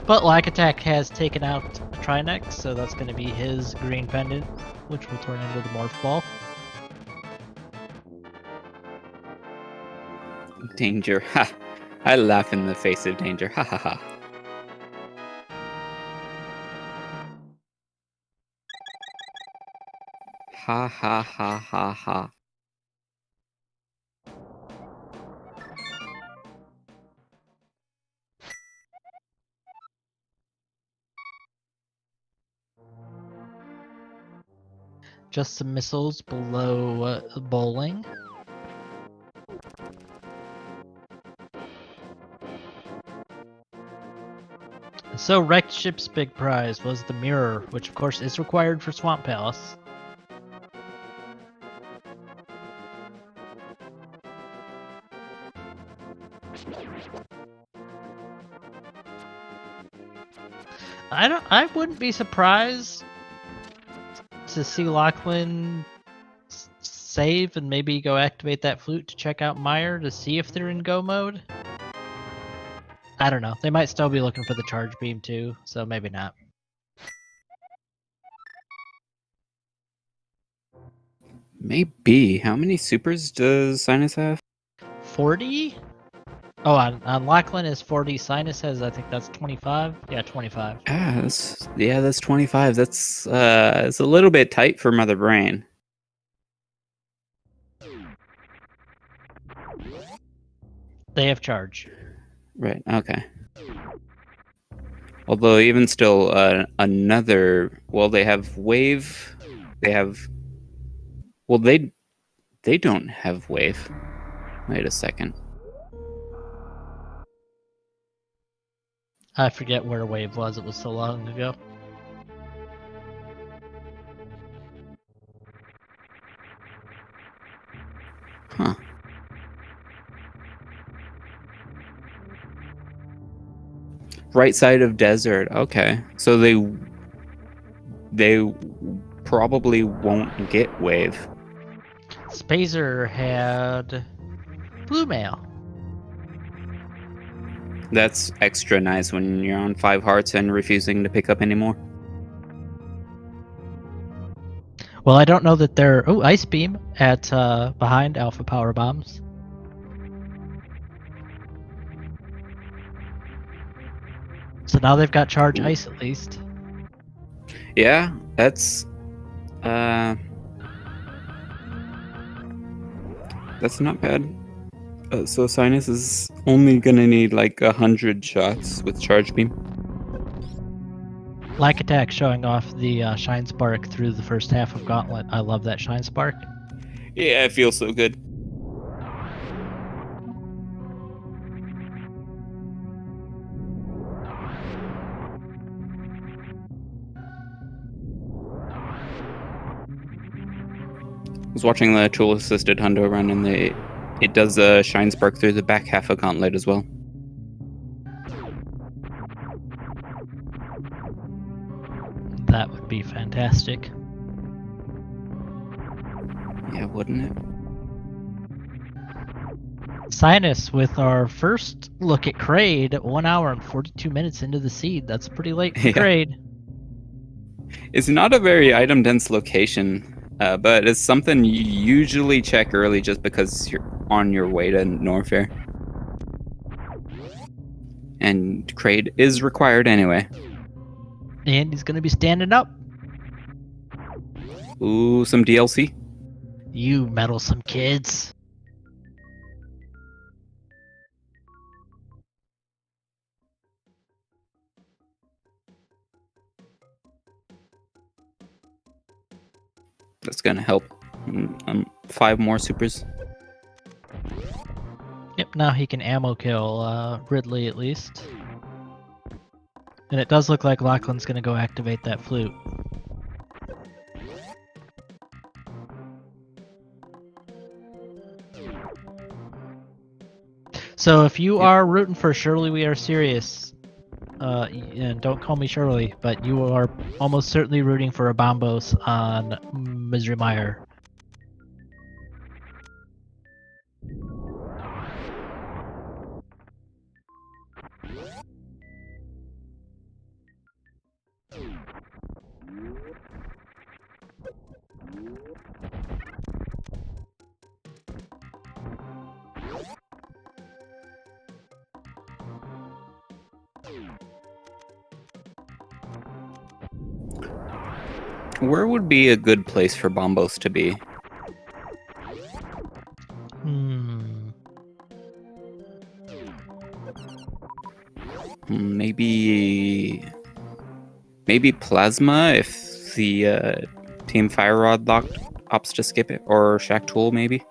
[SPEAKER 1] But Lack Attack has taken out a Trinex, so that's going to be his green pendant, which will turn into the Morph Ball.
[SPEAKER 2] Danger. Ha! I laugh in the face of danger. Ha ha ha. Ha ha ha ha ha.
[SPEAKER 1] Just some missiles below bowling. So Wrecked Ship's big prize was the mirror, which of course is required for Swamp Palace. I wouldn't be surprised to see Lachlan save and maybe go activate that flute to check out Meyer to see if they're in go mode. I don't know. They might still be looking for the charge beam too, so maybe not.
[SPEAKER 2] Maybe. How many supers does Sinus have?
[SPEAKER 1] 40? Oh, on Lachlan is 40. Sinus has, I think that's 25. Yeah, 25.
[SPEAKER 2] That's 25. That's it's a little bit tight for Mother Brain.
[SPEAKER 1] They have charge.
[SPEAKER 2] Right. Okay. Although even still, they have wave. They have. Well, they don't have wave. Wait a second.
[SPEAKER 1] I forget where Wave was. It was so long ago.
[SPEAKER 2] Huh. Right side of desert. Okay. So they probably won't get wave.
[SPEAKER 1] Spazer had blue mail.
[SPEAKER 2] That's extra nice when you're on 5 hearts and refusing to pick up anymore.
[SPEAKER 1] Well, I don't know that they're... Oh, Ice Beam at behind Alpha Power Bombs. So now they've got charge ice at least.
[SPEAKER 2] Yeah, that's not bad. So Sinus is only gonna need like 100 shots with charge beam.
[SPEAKER 1] Lack Attack showing off the Shine Spark through the first half of Gauntlet. I love that Shine Spark.
[SPEAKER 2] Yeah, it feels so good. I was watching the tool assisted Hundo run, and it does a Shine Spark through the back half of Gauntlet as well.
[SPEAKER 1] That would be fantastic.
[SPEAKER 2] Yeah, wouldn't it?
[SPEAKER 1] Sinus with our first look at Kraid at 1 hour and 42 minutes into the seed. That's pretty late for Kraid.
[SPEAKER 2] It's not a very item dense location, but it's something you usually check early just because you're on your way to Norfair. And Kraid is required anyway.
[SPEAKER 1] And he's going to be standing up.
[SPEAKER 2] Ooh, some DLC.
[SPEAKER 1] You meddlesome kids.
[SPEAKER 2] That's gonna help. 5 more supers.
[SPEAKER 1] Yep, now he can ammo kill Ridley at least. And it does look like Lachlan's going to go activate that flute. So if you are rooting for Surely We Are Serious, and don't call me Shirley, but you are almost certainly rooting for a Bombos on Misery Meyer.
[SPEAKER 2] Where would be a good place for Bombos to be? Maybe Plasma if the Team Fire Rod locked opts to skip it, or Shack Tool maybe.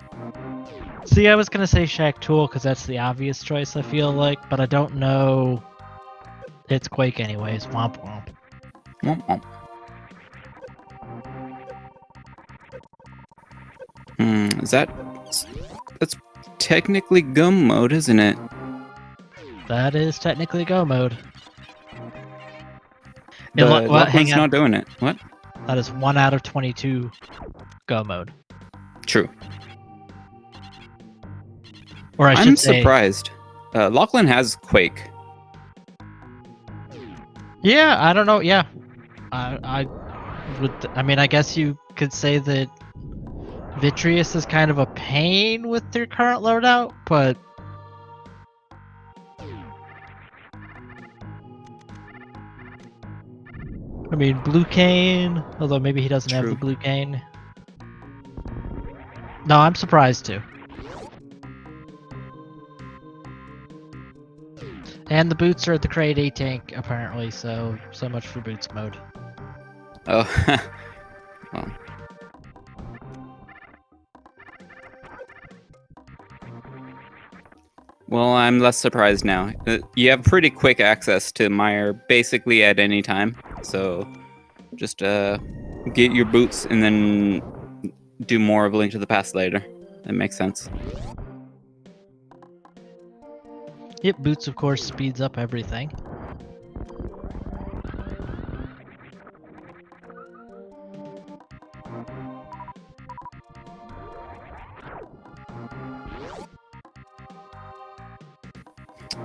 [SPEAKER 1] See, I was gonna say Shack Tool because that's the obvious choice. I feel like, but I don't know. It's Quake anyways. Womp womp.
[SPEAKER 2] Womp womp. That's technically gum mode, isn't it?
[SPEAKER 1] That is technically go mode.
[SPEAKER 2] But
[SPEAKER 1] Hang
[SPEAKER 2] Lachlan's
[SPEAKER 1] on.
[SPEAKER 2] not doing it. What?
[SPEAKER 1] That is 1 out of 22 go mode.
[SPEAKER 2] True.
[SPEAKER 1] Or
[SPEAKER 2] I'm surprised. Lachlan has Quake.
[SPEAKER 1] Yeah, I don't know. Yeah, I would. I mean, I guess you could say that Vitreous is kind of a pain with their current loadout, but I mean, Blue Cane. Although maybe he doesn't have the Blue Cane. No, I'm surprised too. And the boots are at the Crate A tank apparently, so much for boots mode.
[SPEAKER 2] Oh, well. Well, I'm less surprised now. You have pretty quick access to Meyer basically at any time, so just get your boots and then do more of Link to the Past later. That makes sense.
[SPEAKER 1] Yep, boots of course speeds up everything.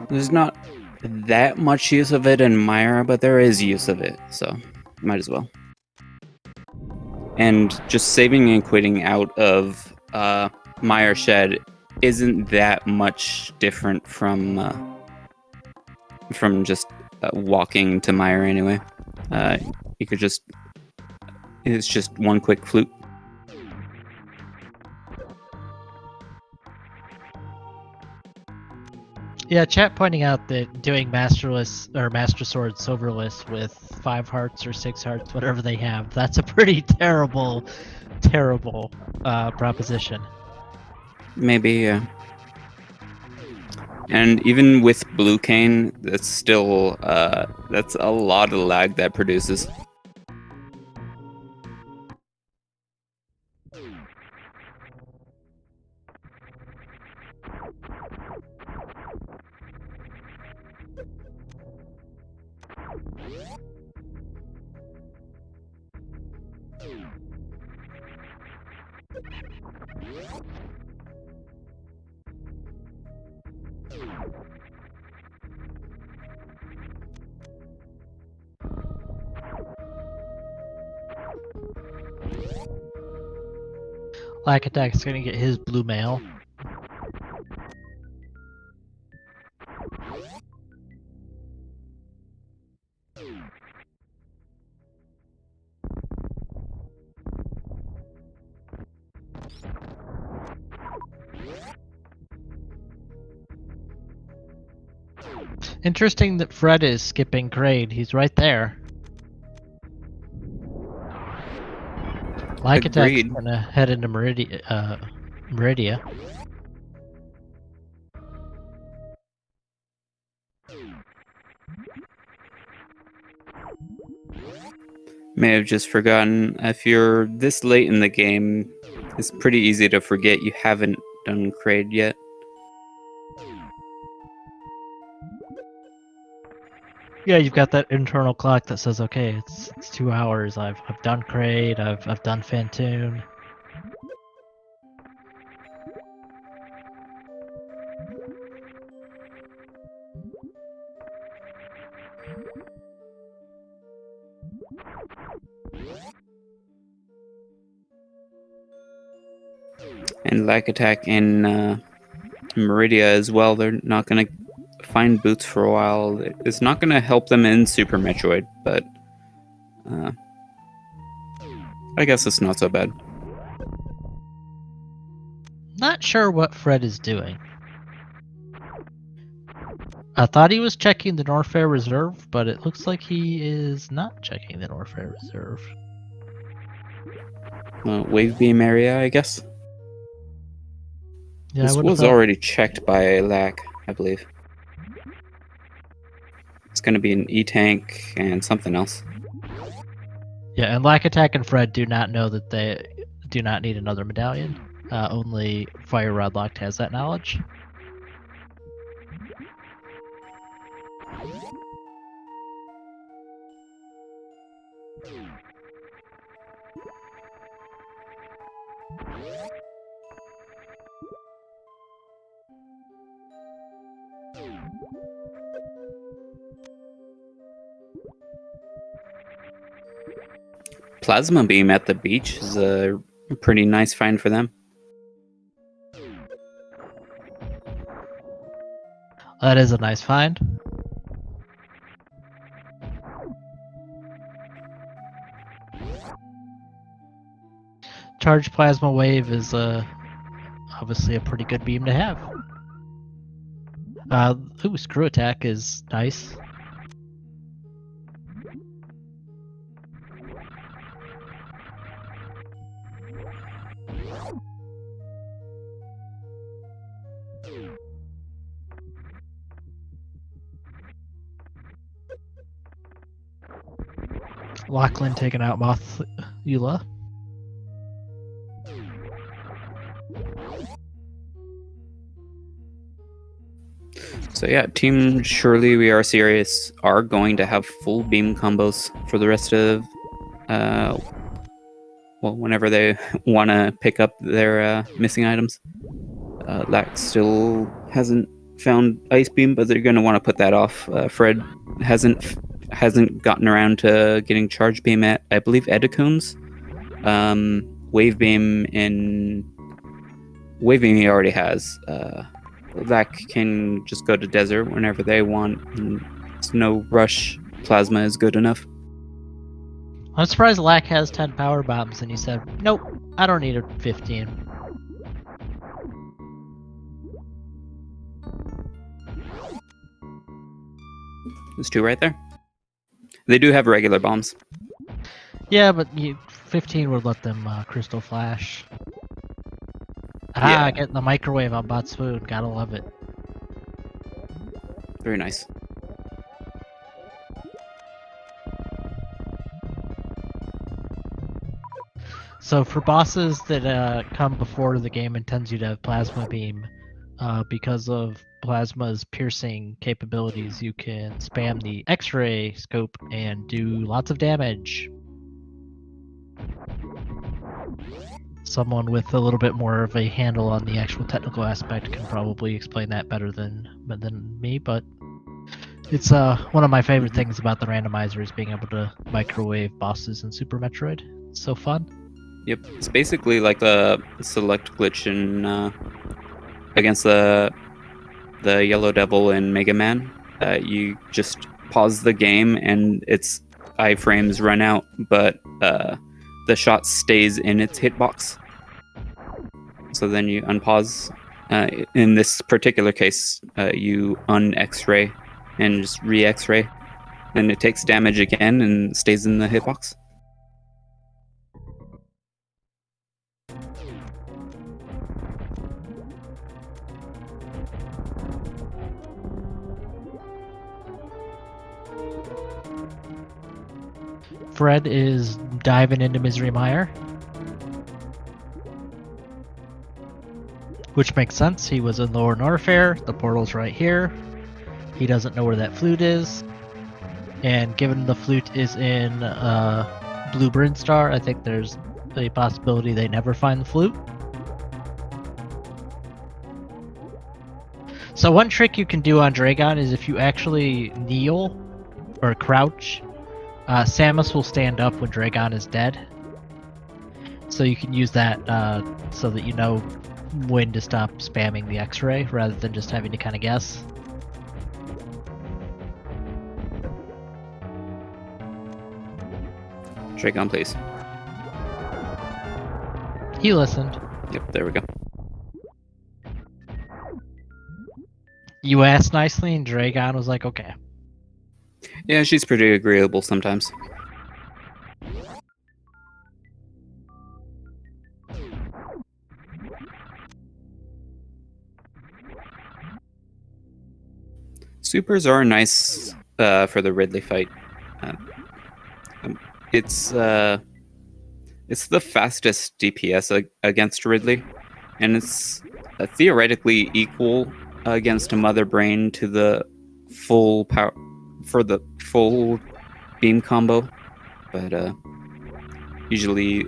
[SPEAKER 2] There's not that much use of it in Myra, but there is use of it, so might as well. And just saving and quitting out of Meyer Shed isn't that much different from just walking to Meyer anyway. You could just... It's just one quick flute.
[SPEAKER 1] Yeah, chat pointing out that doing Masterless or Master Sword Silverless with 5 hearts or 6 hearts, whatever they have, that's a pretty terrible proposition.
[SPEAKER 2] Maybe, yeah. And even with Blue Cane, that's still that's a lot of lag that produces.
[SPEAKER 1] Black Attack's gonna get his blue mail. Interesting that Fred is skipping Grade. He's right there. Like Attack's gonna head into Meridia.
[SPEAKER 2] May have just forgotten. If you're this late in the game, it's pretty easy to forget you haven't done Kraid yet.
[SPEAKER 1] Yeah, you've got that internal clock that says, okay, it's 2 hours. I've done Kraid. I've done Fantoon.
[SPEAKER 2] And Like Attack in Meridia as well. They're not gonna find boots for a while. It's not gonna help them in Super Metroid, but I guess it's not so bad.
[SPEAKER 1] Not sure what Fred is doing. I thought he was checking the Norfair Reserve, but it looks like he is not checking the Norfair Reserve.
[SPEAKER 2] Wave beam area, I guess.
[SPEAKER 1] Yeah,
[SPEAKER 2] This was already checked by LAC, I believe. It's going to be an E-tank and something else.
[SPEAKER 1] Yeah, and Lack Attack and Fred do not know that they do not need another medallion. Only Fire Rod Locked has that knowledge.
[SPEAKER 2] Plasma beam at the beach is a pretty nice find for them.
[SPEAKER 1] That is a nice find. Charged Plasma Wave is obviously a pretty good beam to have. Ooh, Screw Attack is nice. Lachlan taking out Moth Eula.
[SPEAKER 2] So yeah, Team Surely We Are Serious are going to have full beam combos for the rest of, well, whenever they want to pick up their missing items. LAC still hasn't found Ice Beam, but they're going to want to put that off. Fred hasn't gotten around to getting Charge Beam at, I believe, Edicones. Wave Beam he already has. LAC can just go to Desert whenever they want. And it's no rush. Plasma is good enough.
[SPEAKER 1] I'm surprised Lack has 10 power bombs and he said, nope, I don't need a 15.
[SPEAKER 2] There's two right there. They do have regular bombs.
[SPEAKER 1] Yeah, but 15 would let them Crystal Flash.
[SPEAKER 2] Yeah.
[SPEAKER 1] Getting the microwave on Bot Spoon. Gotta love it.
[SPEAKER 2] Very nice.
[SPEAKER 1] So for bosses that come before the game intends you to have Plasma Beam, because of Plasma's piercing capabilities, you can spam the X-ray scope and do lots of damage. Someone with a little bit more of a handle on the actual technical aspect can probably explain that better than me, but it's one of my favorite things about the randomizer is being able to microwave bosses in Super Metroid. It's so fun.
[SPEAKER 2] Yep, it's basically like the select glitch in against the Yellow Devil in Mega Man. You just pause the game and its iframes run out, but the shot stays in its hitbox. So then you unpause. In this particular case, you un-X-ray and just re-X-ray. Then it takes damage again and stays in the hitbox.
[SPEAKER 1] Fred is diving into Misery Mire. Which makes sense. He was in Lower Norfair. The portal's right here. He doesn't know where that flute is. And given the flute is in Blue Brinstar, I think there's a possibility they never find the flute. So one trick you can do on Dragon is if you actually kneel or crouch, Samus will stand up when Dragon is dead. So you can use that so that you know when to stop spamming the X-ray rather than just having to kind of guess.
[SPEAKER 2] Dragon, please.
[SPEAKER 1] He listened.
[SPEAKER 2] Yep, there we go.
[SPEAKER 1] You asked nicely, and Dragon was like, okay.
[SPEAKER 2] Yeah, she's pretty agreeable sometimes. Supers are nice for the Ridley fight. It's the fastest DPS against Ridley, and it's theoretically equal against a Mother Brain to the full power for the full beam combo, but usually,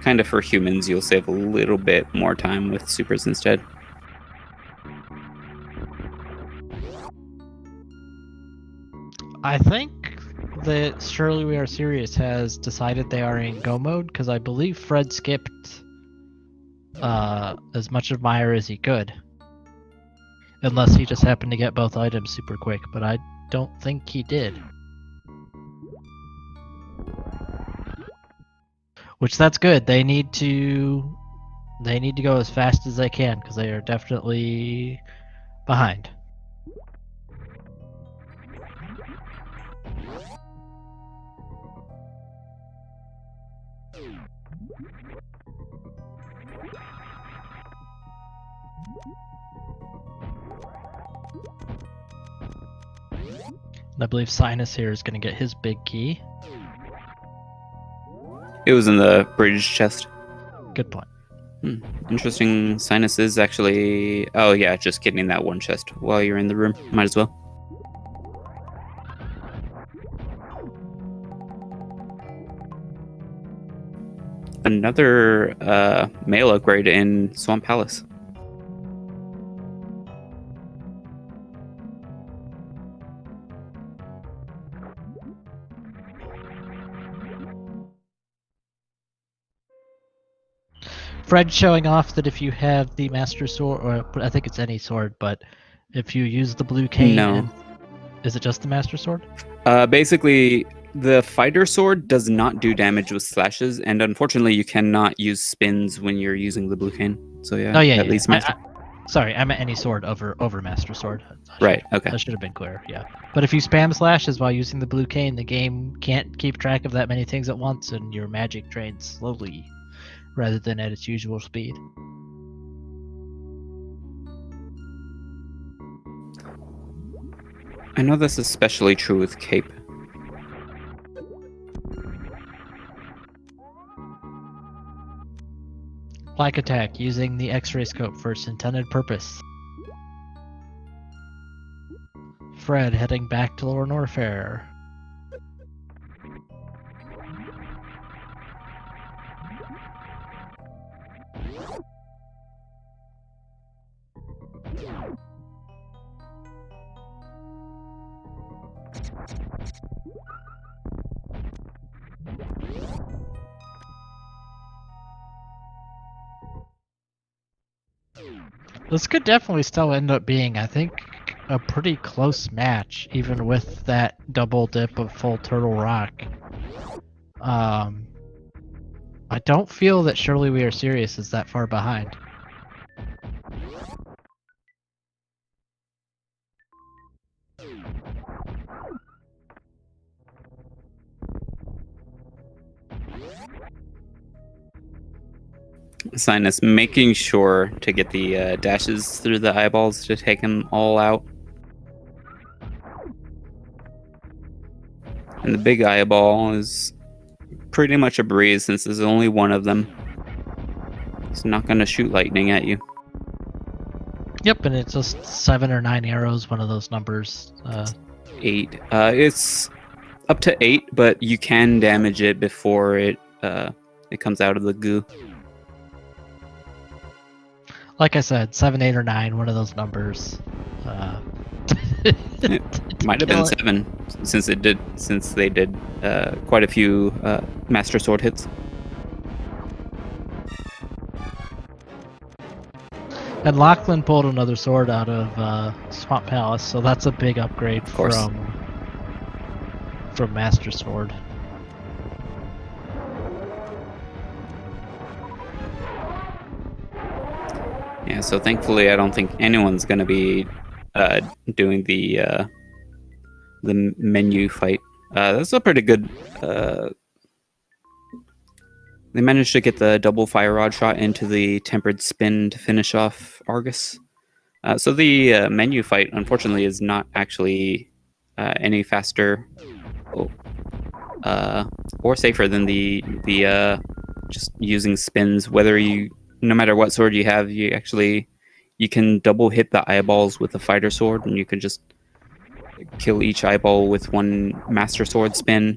[SPEAKER 2] kind of for humans, you'll save a little bit more time with supers instead.
[SPEAKER 1] I think that Surely We Are Serious has decided they are in go mode because I believe Fred skipped as much of Meyer as he could. Unless he just happened to get both items super quick, but I don't think he did. Which that's good. They need to go as fast as they can because they are definitely behind. And I believe Sinus here is going to get his big key.
[SPEAKER 2] It was in the bridge chest.
[SPEAKER 1] Good point.
[SPEAKER 2] Interesting. Sinus is actually... Oh yeah, just getting that one chest while you're in the room. Might as well. Another male upgrade in Swamp Palace.
[SPEAKER 1] Fred showing off that if you have the Master Sword, or I think it's any sword, but if you use the blue cane,
[SPEAKER 2] No.
[SPEAKER 1] Is it just the Master Sword?
[SPEAKER 2] Basically, the fighter sword does not do damage with slashes, and unfortunately, you cannot use spins when you're using the blue cane. So yeah,
[SPEAKER 1] Oh yeah,
[SPEAKER 2] at
[SPEAKER 1] yeah.
[SPEAKER 2] least Master.
[SPEAKER 1] Sorry, I meant any sword over Master Sword.
[SPEAKER 2] Right. Okay.
[SPEAKER 1] That should have been clear. Yeah, but if you spam slashes while using the blue cane, the game can't keep track of that many things at once, and your magic drains slowly, rather than at its usual speed.
[SPEAKER 2] I know this is especially true with Cape.
[SPEAKER 1] Like attack using the X-ray scope for its intended purpose. Fred heading back to Lower Norfair. This could definitely still end up being, I think, a pretty close match, even with that double dip of full Turtle Rock. I don't feel that Surely We Are Serious is that far behind.
[SPEAKER 2] Sinus making sure to get the dashes through the eyeballs to take him all out. And the big eyeball is pretty much a breeze since there's only one of them. It's not going to shoot lightning at you.
[SPEAKER 1] Yep, and it's just 7 or 9 arrows, one of those numbers.
[SPEAKER 2] 8. It's up to 8, but you can damage it before it comes out of the goo.
[SPEAKER 1] Like I said, 7, 8, or 9, one of those numbers.
[SPEAKER 2] It might have been 7 since they did quite a few Master Sword hits.
[SPEAKER 1] And Lachlan pulled another sword out of Swamp Palace, so that's a big upgrade from Master Sword.
[SPEAKER 2] Yeah, so thankfully I don't think anyone's gonna be doing the menu fight. That's a pretty good. They managed to get the double fire rod shot into the tempered spin to finish off Argus. So the menu fight, unfortunately, is not actually any faster or safer than the just using spins. No matter what sword you have, you can double hit the eyeballs with a fighter sword, and you can just kill each eyeball with one master sword spin,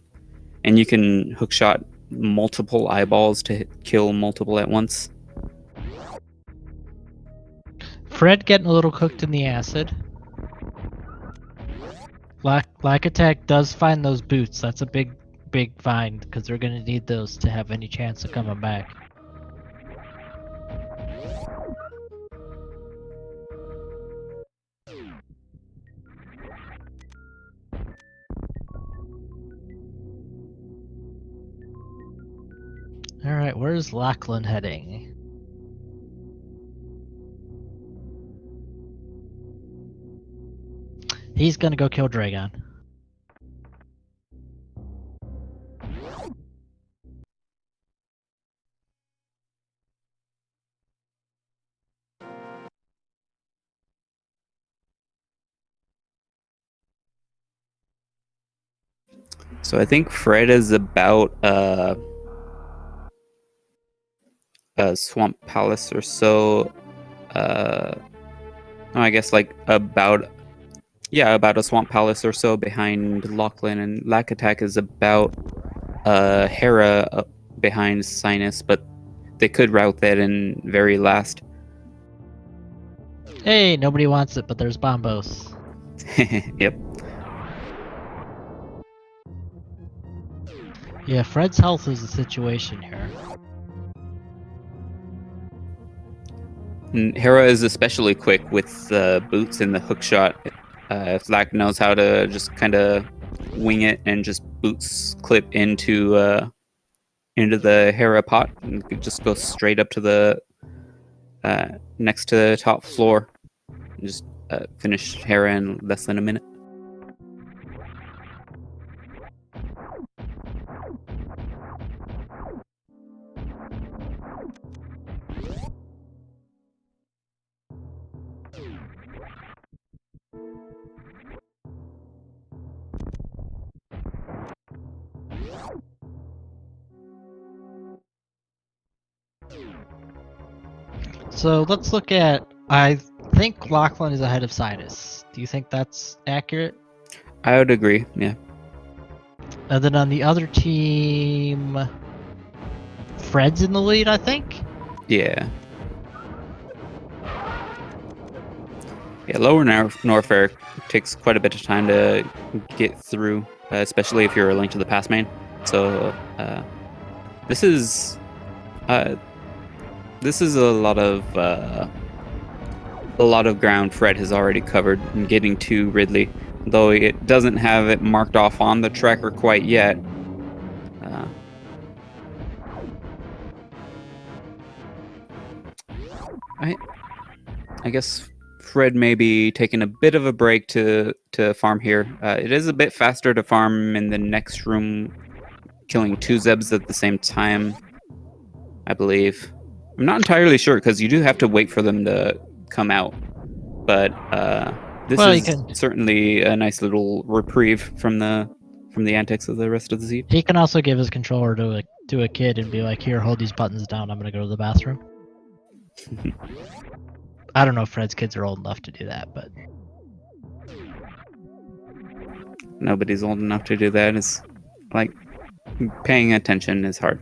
[SPEAKER 2] and you can hookshot multiple eyeballs to kill multiple at once.
[SPEAKER 1] Fred getting a little cooked in the acid. Lack Attack does find those boots. That's a big find, because they're going to need those to have any chance of coming back. Alright, where's Lachlan heading? He's gonna go kill Dragon.
[SPEAKER 2] So I think Fred is about a Swamp Palace or so. I guess like about a Swamp Palace or so behind Lachlan, and Lack Attack is about Hera behind Sinus, but they could route that in very last.
[SPEAKER 1] Hey, nobody wants it, but there's Bombos.
[SPEAKER 2] Yep.
[SPEAKER 1] Yeah, Fred's health is the situation here.
[SPEAKER 2] And Hera is especially quick with the boots and the hookshot. If Lack knows how to just kind of wing it and just boots clip into the Hera pot, and could just go straight up to the next to the top floor and just finish Hera in less than a minute.
[SPEAKER 1] So let's look at. I think Lachlan is ahead of Sinus. Do you think that's accurate?
[SPEAKER 2] I would agree. Yeah.
[SPEAKER 1] And then on the other team, Fred's in the lead, I think.
[SPEAKER 2] Yeah. Yeah, Lower Norfair takes quite a bit of time to get through, especially if you're a Link to the Past main. So this is a lot of ground Fred has already covered in getting to Ridley, though it doesn't have it marked off on the tracker quite yet. I guess Fred may be taking a bit of a break to farm here. It is a bit faster to farm in the next room, killing 2 Zebs at the same time, I believe. I'm not entirely sure, because you do have to wait for them to come out. But this is certainly a nice little reprieve from the antics of the rest of the seed.
[SPEAKER 1] He can also give his controller to a kid and be like, "Here, hold these buttons down. I'm gonna go to the bathroom." I don't know if Fred's kids are old enough to do that, but
[SPEAKER 2] nobody's old enough to do that. It's like paying attention is hard.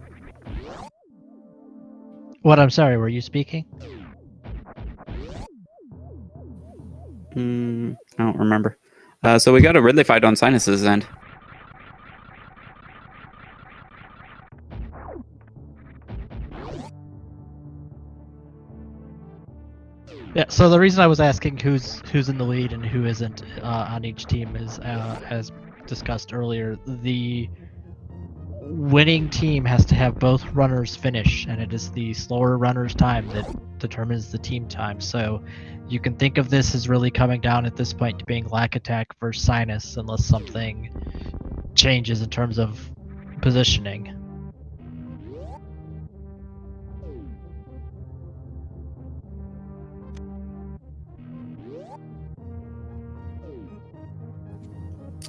[SPEAKER 1] What? I'm sorry. Were you speaking?
[SPEAKER 2] I don't remember. So we got a Ridley fight on Sinus's end.
[SPEAKER 1] Yeah. So the reason I was asking who's in the lead and who isn't on each team is, as discussed earlier, the winning team has to have both runners finish, and it is the slower runner's time that determines the team time. So you can think of this as really coming down at this point to being lack attack versus sinus, unless something changes in terms of positioning.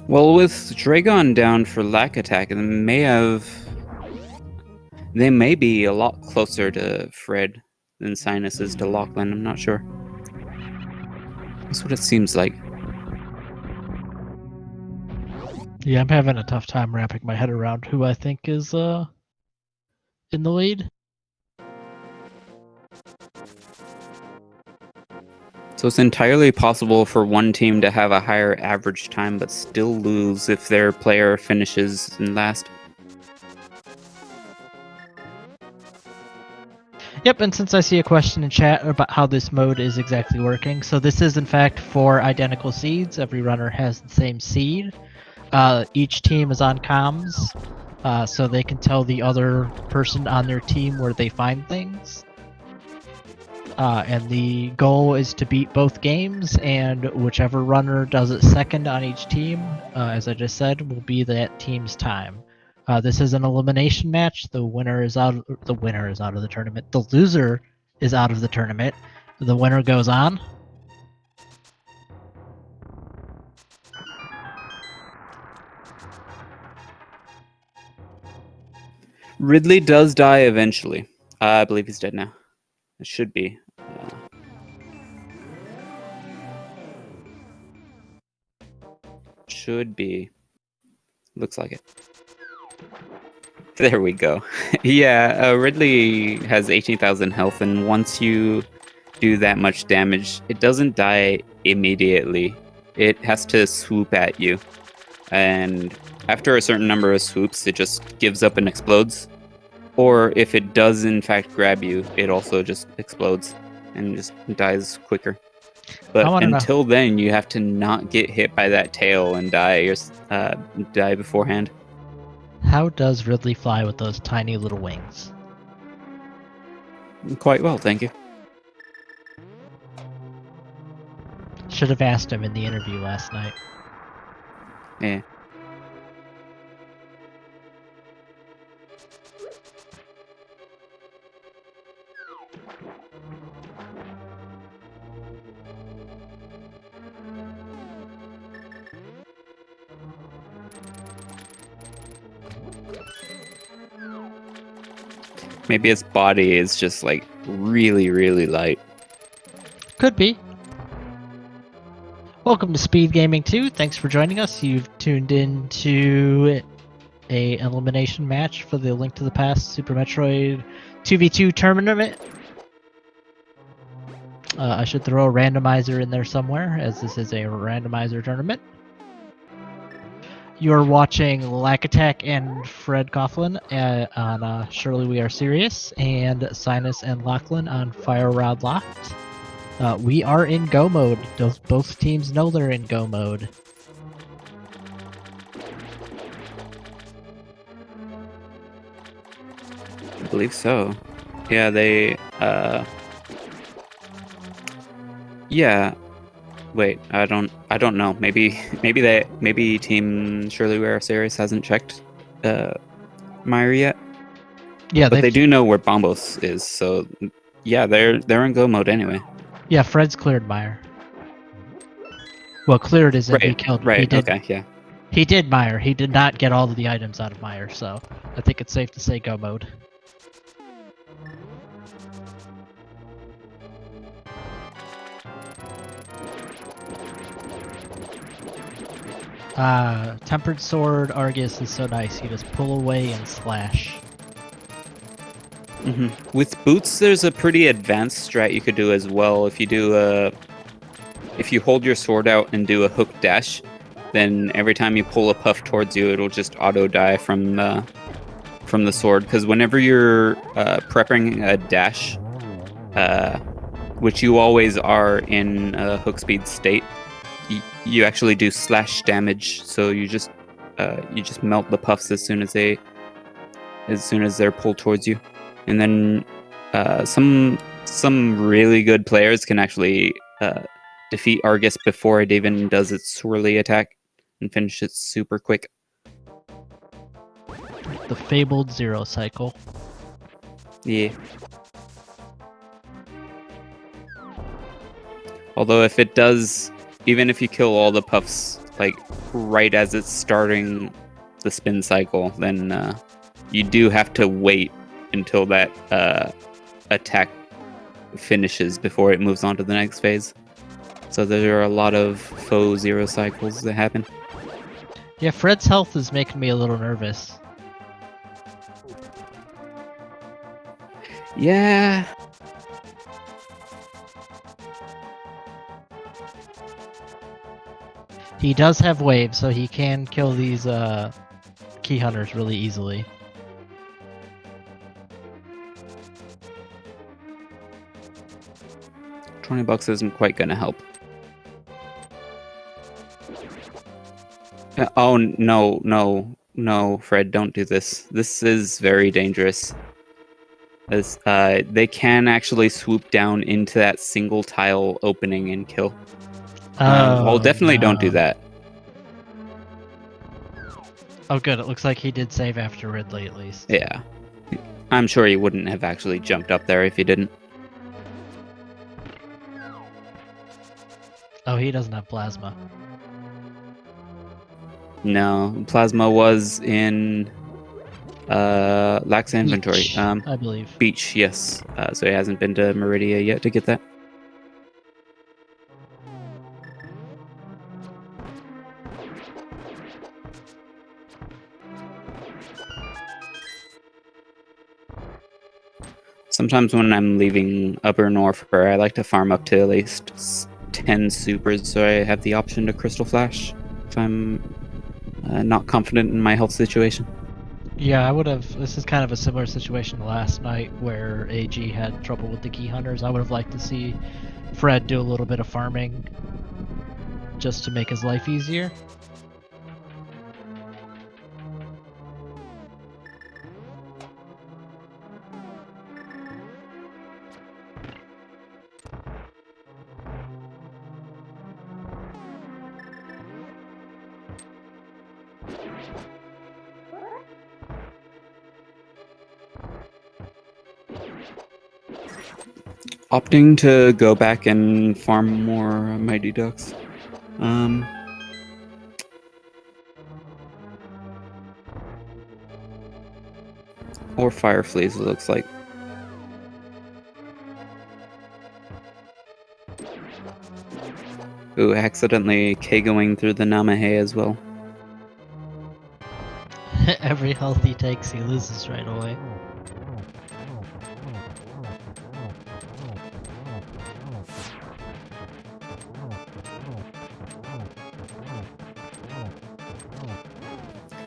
[SPEAKER 2] Well, with Dragon down for lack attack, they may be a lot closer to Fred than Sinus is to Lachlan. I'm not sure. That's what it seems like.
[SPEAKER 1] Yeah, I'm having a tough time wrapping my head around who I think is in the lead.
[SPEAKER 2] So it's entirely possible for one team to have a higher average time but still lose if their player finishes in last.
[SPEAKER 1] Yep, and since I see a question in chat about how this mode is exactly working, so this is in fact 4 identical seeds. Every runner has the same seed. Each team is on comms, so they can tell the other person on their team where they find things. And the goal is to beat both games, and whichever runner does it second on each team, as I just said, will be that team's time. This is an elimination match. The winner is out of the tournament. The loser is out of the tournament. The winner goes on.
[SPEAKER 2] Ridley does die eventually. I believe he's dead now. It should be. Should be. Looks like it. There we go. Yeah, Ridley has 18,000 health, and once you do that much damage, it doesn't die immediately. It has to swoop at you. And after a certain number of swoops, it just gives up and explodes. Or if it does in fact grab you, it also just explodes and just dies quicker. But until then, you have to not get hit by that tail and die beforehand.
[SPEAKER 1] How does Ridley fly with those tiny little wings?
[SPEAKER 2] Quite well, thank you.
[SPEAKER 1] Should have asked him in the interview last night.
[SPEAKER 2] Yeah. Maybe his body is just like really, really light.
[SPEAKER 1] Could be. Welcome to Speed Gaming 2. Thanks for joining us. You've tuned in to a elimination match for the Link to the Past Super Metroid 2v2 tournament. I should throw a randomizer in there somewhere, as this is a randomizer tournament. You're watching Lack Attack and Fred Coughlin on Surely We Are Serious, and Sinus and Lachlan on Fire Rod Locked. We are in go mode. Both teams know they're in go mode.
[SPEAKER 2] I believe so. Yeah, they yeah. Wait, I don't know. Maybe Team Surely We Are Serious hasn't checked Meyer yet.
[SPEAKER 1] Yeah,
[SPEAKER 2] but they do know where Bombos is, so yeah, they're in go mode anyway.
[SPEAKER 1] Yeah, Fred's cleared Meyer. Well, cleared is
[SPEAKER 2] right,
[SPEAKER 1] he killed.
[SPEAKER 2] Right.
[SPEAKER 1] He did,
[SPEAKER 2] okay. Yeah.
[SPEAKER 1] He did Meyer. He did not get all of the items out of Meyer, so I think it's safe to say go mode. Tempered Sword Argus is so nice. You just pull away and slash.
[SPEAKER 2] Mm-hmm. With boots, there's a pretty advanced strat you could do as well. If you hold your sword out and do a hook dash, then every time you pull a puff towards you, it'll just auto die from the sword. Because whenever you're prepping a dash, which you always are in a hook speed state, you actually do slash damage. So you just melt the puffs as soon as they as soon as they're pulled towards you. And then some really good players can actually defeat Argus before it even does its swirly attack and finish it super quick.
[SPEAKER 1] The fabled zero cycle.
[SPEAKER 2] Yeah. Although if it does, even if you kill all the puffs like right as it's starting the spin cycle, then you do have to wait until that attack finishes before it moves on to the next phase. So there are a lot of faux zero cycles that happen.
[SPEAKER 1] Yeah, Fred's health is making me a little nervous.
[SPEAKER 2] Yeah.
[SPEAKER 1] He does have waves, so he can kill these key hunters really easily.
[SPEAKER 2] $20 isn't quite gonna help. Oh no, Fred, don't do this. This is very dangerous. As they can actually swoop down into that single tile opening and kill. Well, definitely don't do that.
[SPEAKER 1] Oh, good. It looks like he did save after Ridley, at least.
[SPEAKER 2] Yeah. I'm sure he wouldn't have actually jumped up there if he didn't.
[SPEAKER 1] Oh, he doesn't have plasma.
[SPEAKER 2] No, plasma was in Lax inventory.
[SPEAKER 1] Beach, I believe.
[SPEAKER 2] Beach, yes. So he hasn't been to Meridia yet to get that. Sometimes when I'm leaving Upper Norfair, I like to farm up to at least 10 supers so I have the option to Crystal Flash if I'm not confident in my health situation.
[SPEAKER 1] Yeah, I would have. This is kind of a similar situation to last night where AG had trouble with the key hunters. I would have liked to see Fred do a little bit of farming just to make his life easier.
[SPEAKER 2] Opting to go back and farm more Mighty Ducks. Or Fire Fleas, it looks like. Ooh, accidentally K-going through the Namahe as well.
[SPEAKER 1] Every health he takes, he loses right away.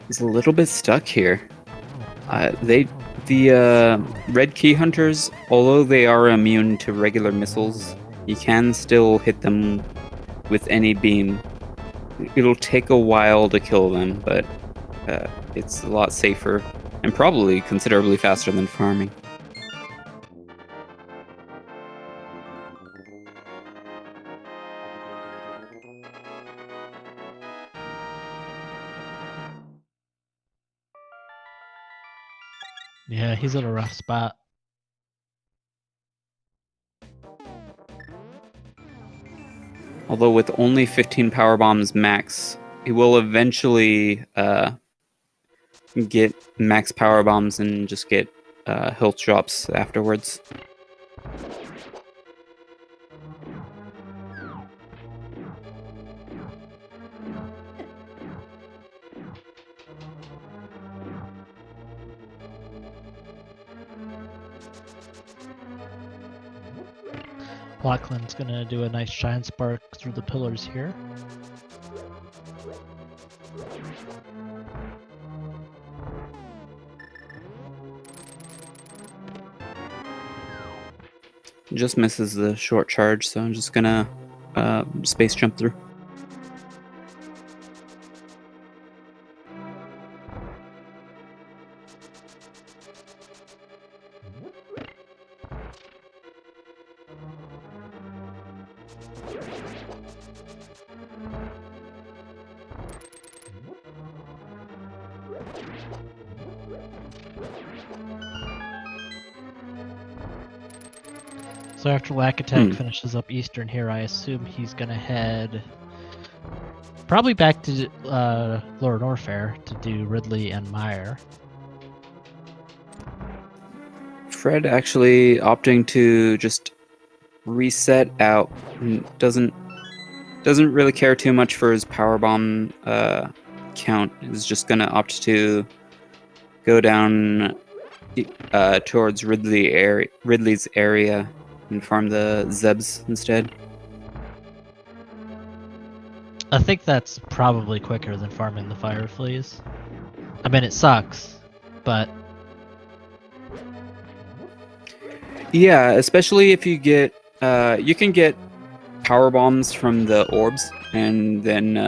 [SPEAKER 2] He's a little bit stuck here. The red key hunters, although they are immune to regular missiles, you can still hit them with any beam. It'll take a while to kill them, but it's a lot safer and probably considerably faster than farming.
[SPEAKER 1] Yeah, he's in a rough spot.
[SPEAKER 2] Although with only 15 power bombs max, he will eventually get max power bombs and just get health drops afterwards.
[SPEAKER 1] Lachlan's gonna do a nice shine spark through the pillars here.
[SPEAKER 2] Just misses the short charge, so I'm just gonna space jump through.
[SPEAKER 1] So after Lack Attack finishes up Eastern here, I assume he's gonna head probably back to Lower Norfair to do Ridley and Meyer.
[SPEAKER 2] Fred actually opting to just reset out. Doesn't really care too much for his powerbomb count. Is just gonna opt to go down towards Ridley's area and farm the Zebs instead.
[SPEAKER 1] I think that's probably quicker than farming the Fire Fleas. I mean, it sucks, but
[SPEAKER 2] yeah, especially if you get you can get power bombs from the orbs and then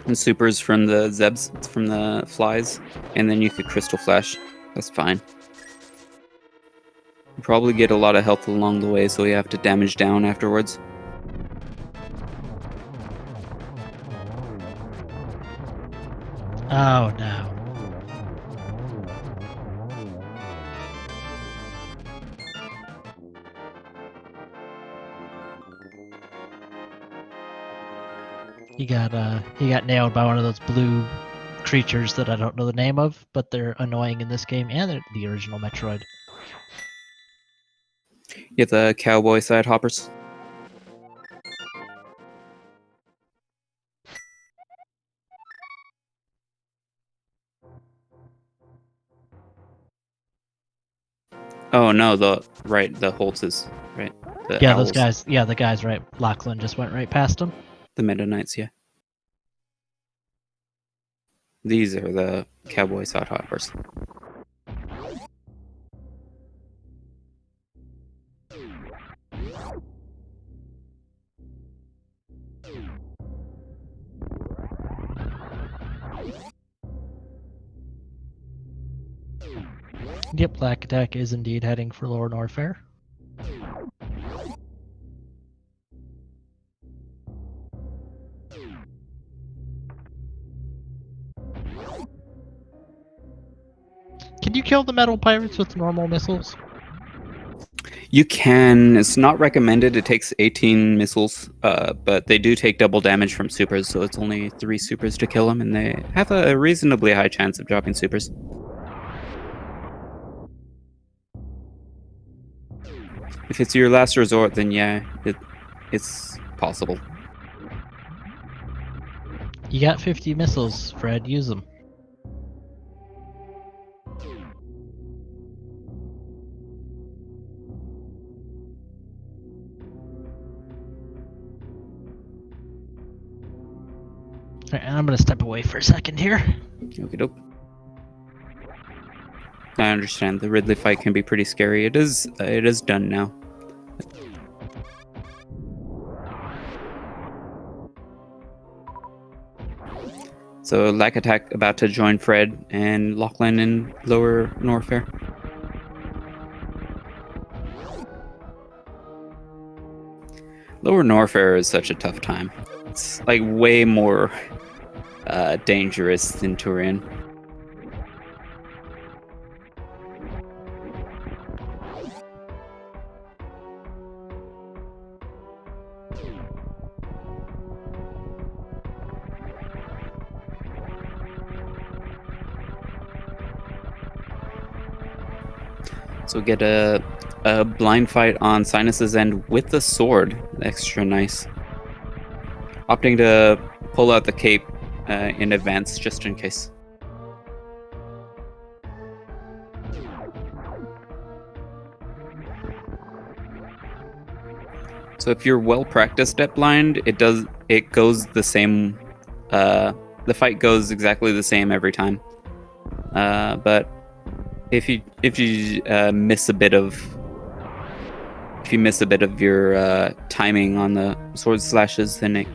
[SPEAKER 2] and supers from the Zebs, from the flies, and then you could crystal flash. That's fine. You probably get a lot of health along the way, so you have to damage down afterwards.
[SPEAKER 1] oh no. He got nailed by one of those blue creatures that I don't know the name of, but they're annoying in this game and they're the original Metroid.
[SPEAKER 2] Get the cowboy side hoppers. Oh no, the Holtzes, right? The
[SPEAKER 1] Yeah,
[SPEAKER 2] owls.
[SPEAKER 1] those guys. Yeah, the guys right. Lachlan just went right past them.
[SPEAKER 2] The Meta Knights, yeah. These are the cowboy side hoppers.
[SPEAKER 1] Yep, Black Attack is indeed heading for Lower Norfair. Can you kill the metal pirates with normal missiles?
[SPEAKER 2] You can. It's not recommended. It takes 18 missiles, but they do take double damage from supers, so it's only 3 supers to kill them, and they have a reasonably high chance of dropping supers. If it's your last resort, then yeah, it's possible.
[SPEAKER 1] You got 50 missiles, Fred. Use them. Alright, I'm gonna step away for a second here.
[SPEAKER 2] Okie doke. I understand the Ridley fight can be pretty scary. It is done now. So Lack Attack about to join Fred and Lachlan in Lower Norfair. Lower Norfair is such a tough time. It's like way more dangerous than Turin. So get a blind fight on Sinus's end with the sword. Extra nice. Opting to pull out the cape in advance just in case. So if you're well practiced at blind, it goes the same. The fight goes exactly the same every time. But if you miss a bit of your timing on the sword slashes, then it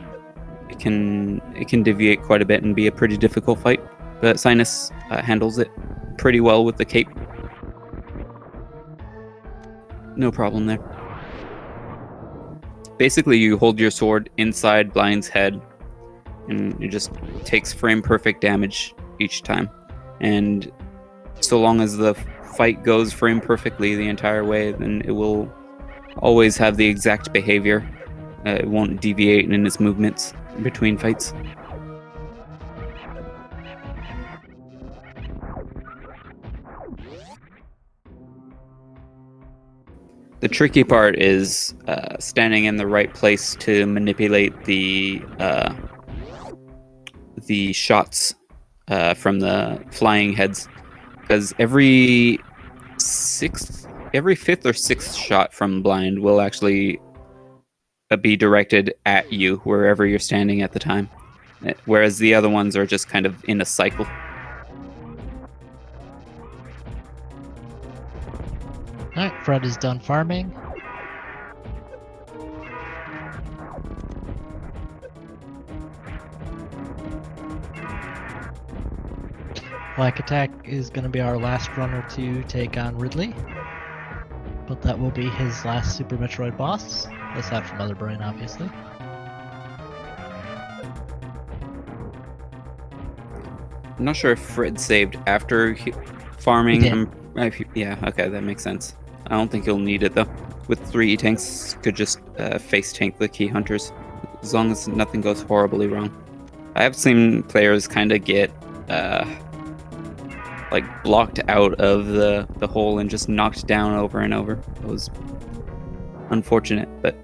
[SPEAKER 2] can deviate quite a bit and be a pretty difficult fight. But Sinus handles it pretty well with the cape. No problem there. basically you hold your sword inside Blind's head, and it just takes frame perfect damage each time. And so long as the fight goes frame perfectly the entire way, then it will always have the exact behavior. It won't deviate in its movements between fights. The tricky part is standing in the right place to manipulate the shots from the flying heads, because every fifth or sixth shot from Blind will actually be directed at you wherever you're standing at the time, whereas the other ones are just kind of in a cycle.
[SPEAKER 1] Alright, Fred is done farming. Black Attack is going to be our last runner to take on Ridley. But that will be his last Super Metroid boss, aside from Mother Brain, obviously.
[SPEAKER 2] I'm not sure if Fred saved after farming. Yeah, okay, that makes sense. I don't think he'll need it though. With 3 E-tanks, could just face tank the key hunters, as long as nothing goes horribly wrong. I have seen players kind of get like blocked out of the hole and just knocked down over and over. It was unfortunate, but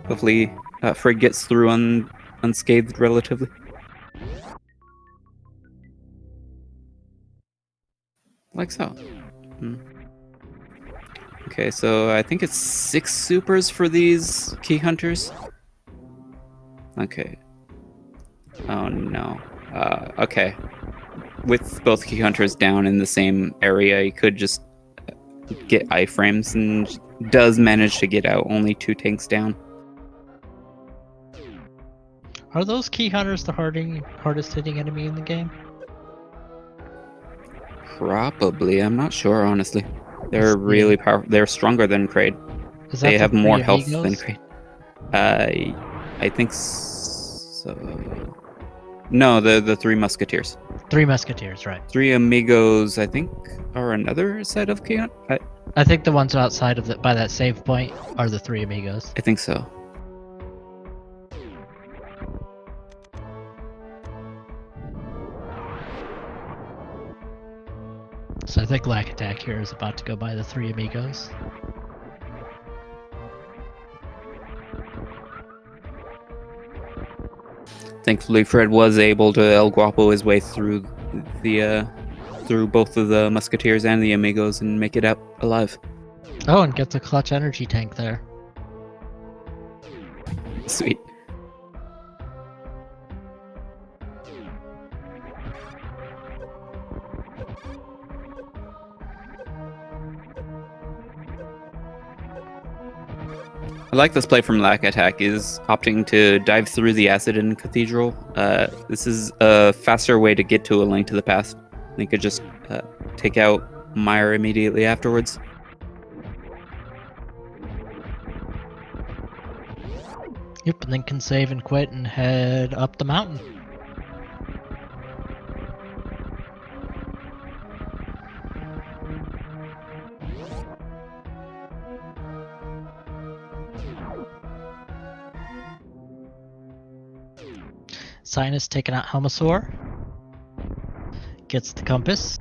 [SPEAKER 2] hopefully Fred gets through unscathed relatively. Like so. Okay, so I think it's 6 supers for these key hunters. Okay. Oh no. Okay. With both key hunters down in the same area, you could just get iframes, and does manage to get out. Only 2 tanks down.
[SPEAKER 1] Are those key hunters the hardest hitting enemy in the game?
[SPEAKER 2] Probably. I'm not sure, honestly. They're really powerful. They're stronger than Kraid. They have more health than Kraid. I think so. No, the 3 Musketeers.
[SPEAKER 1] 3 Musketeers, right.
[SPEAKER 2] 3 Amigos, I think, are another set of key hunt.
[SPEAKER 1] I think the ones outside of by that save point are the 3 Amigos.
[SPEAKER 2] I think so.
[SPEAKER 1] So I think Black Attack here is about to go by the 3 Amigos.
[SPEAKER 2] Thankfully, Fred was able to El Guapo his way through through both of the Musketeers and the Amigos and make it out alive.
[SPEAKER 1] Oh, and gets a clutch energy tank there.
[SPEAKER 2] Sweet. I like this play from Black Attack is opting to dive through the Acid in Cathedral. This is a faster way to get to A Link to the Past. They could just take out Meyer immediately afterwards.
[SPEAKER 1] Yep, and then can save and quit and head up the mountain. Sinus taking out Helmasaur. Gets the compass.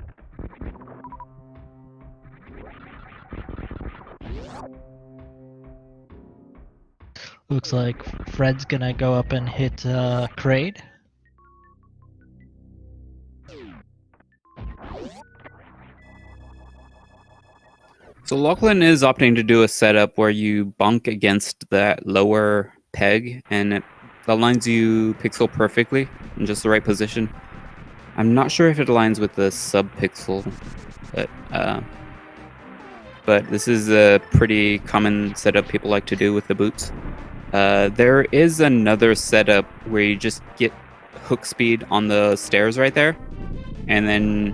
[SPEAKER 1] Looks like Fred's gonna go up and hit Kraid.
[SPEAKER 2] So Lachlan is opting to do a setup where you bunk against that lower peg, and it aligns you pixel perfectly in just the right position. I'm not sure if it aligns with the sub-pixel, but this is a pretty common setup people like to do with the boots. There is another setup where you just get hook speed on the stairs right there, and then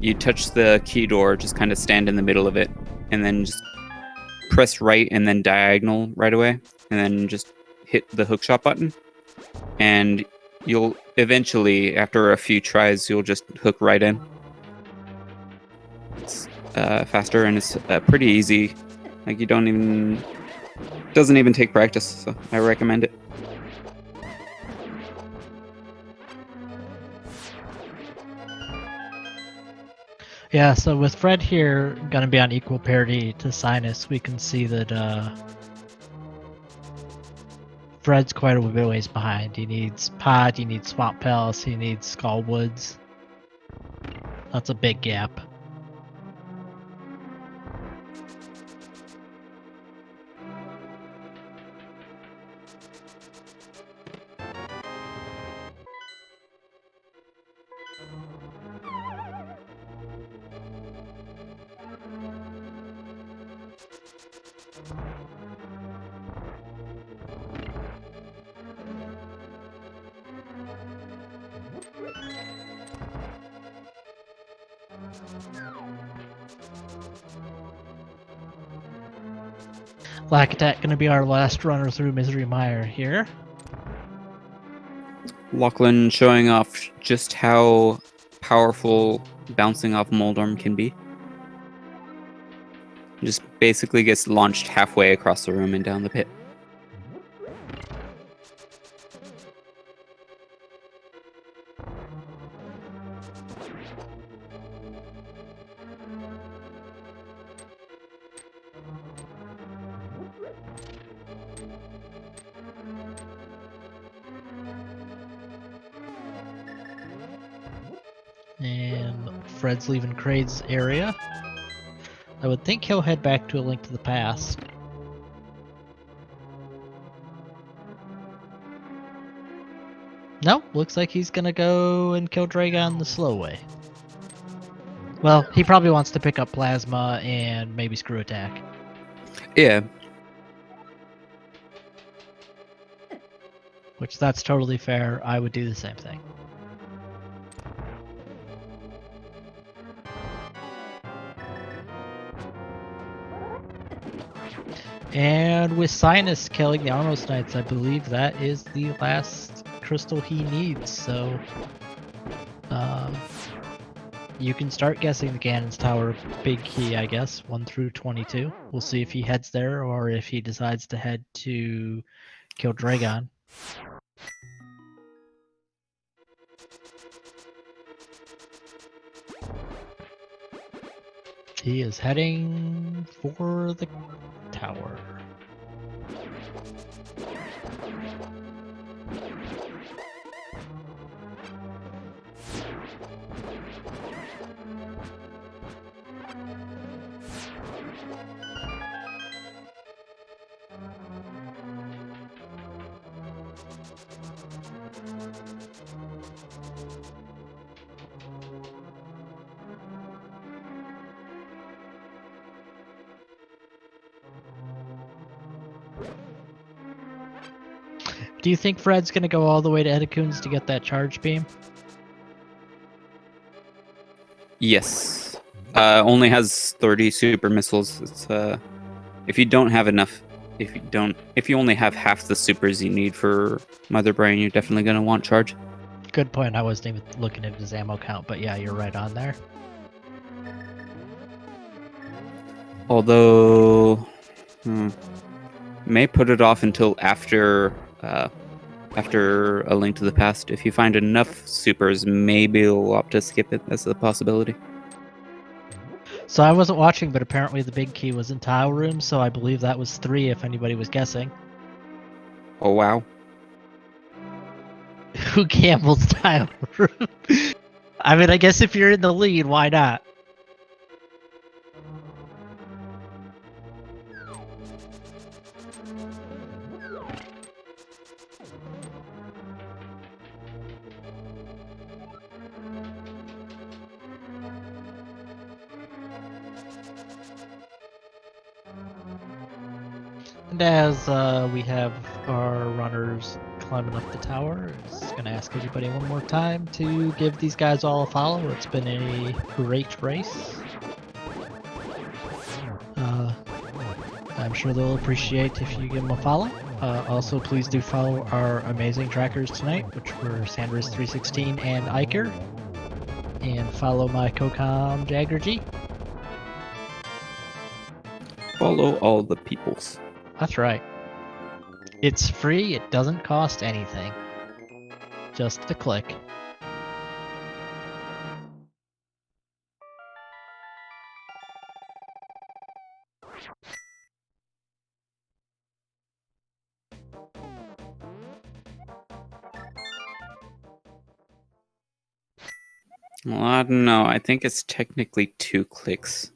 [SPEAKER 2] you touch the key door, just kind of stand in the middle of it, and then just press right and then diagonal right away, and then just hit the hookshot button, and you'll eventually, after a few tries, you'll just hook right in. It's faster, and it's pretty easy. Like, doesn't even take practice, so I recommend it.
[SPEAKER 1] Yeah, so with Fred here gonna be on equal parity to Sinus, we can see that Fred's quite a bit ways behind. He needs Pod, he needs Swamp Palace, he needs Skull Woods. That's a big gap. Black Attack gonna be our last runner through Misery Mire here.
[SPEAKER 2] Lachlan showing off just how powerful bouncing off Moldorm can be. Just basically gets launched halfway across the room and down the pit.
[SPEAKER 1] And Fred's leaving Kraid's area. I would think he'll head back to A Link to the Past. No, looks like he's gonna go and kill Dragon the slow way. Well, he probably wants to pick up Plasma and maybe Screw Attack.
[SPEAKER 2] Yeah.
[SPEAKER 1] Which, that's totally fair. I would do the same thing. And with Sinus killing the Armos Knights, I believe that is the last crystal he needs, so you can start guessing the Gannon's Tower big key, I guess, 1 through 22. We'll see if he heads there or if he decides to head to kill Dragon. He is heading for the tower. Do you think Fred's gonna go all the way to Edekun's to get that charge beam?
[SPEAKER 2] Yes. Only has 30 super missiles. It's if you don't have enough, if you only have half the supers you need for Mother Brain, you're definitely gonna want charge.
[SPEAKER 1] Good point. I wasn't even looking at his ammo count, but yeah, you're right on there.
[SPEAKER 2] Although, may put it off until after A Link to the Past. If you find enough supers, maybe you'll opt to skip it. That's a possibility.
[SPEAKER 1] So I wasn't watching, but apparently the big key was in Tile Room, so I believe that was 3 if anybody was guessing.
[SPEAKER 2] Oh, wow.
[SPEAKER 1] Who gambles Tile Room? I mean, I guess if you're in the lead, why not? And as we have our runners climbing up the tower, just gonna ask everybody one more time to give these guys all a follow. It's been a great race. I I'm sure they'll appreciate if you give them a follow. Also, please do follow our amazing trackers tonight, which were SMZ3 and Iker. And follow my co-com Jagger G.
[SPEAKER 2] Follow all the peoples.
[SPEAKER 1] That's right. It's free, it doesn't cost anything. Just a click.
[SPEAKER 2] Well, I don't know. I think it's technically 2 clicks.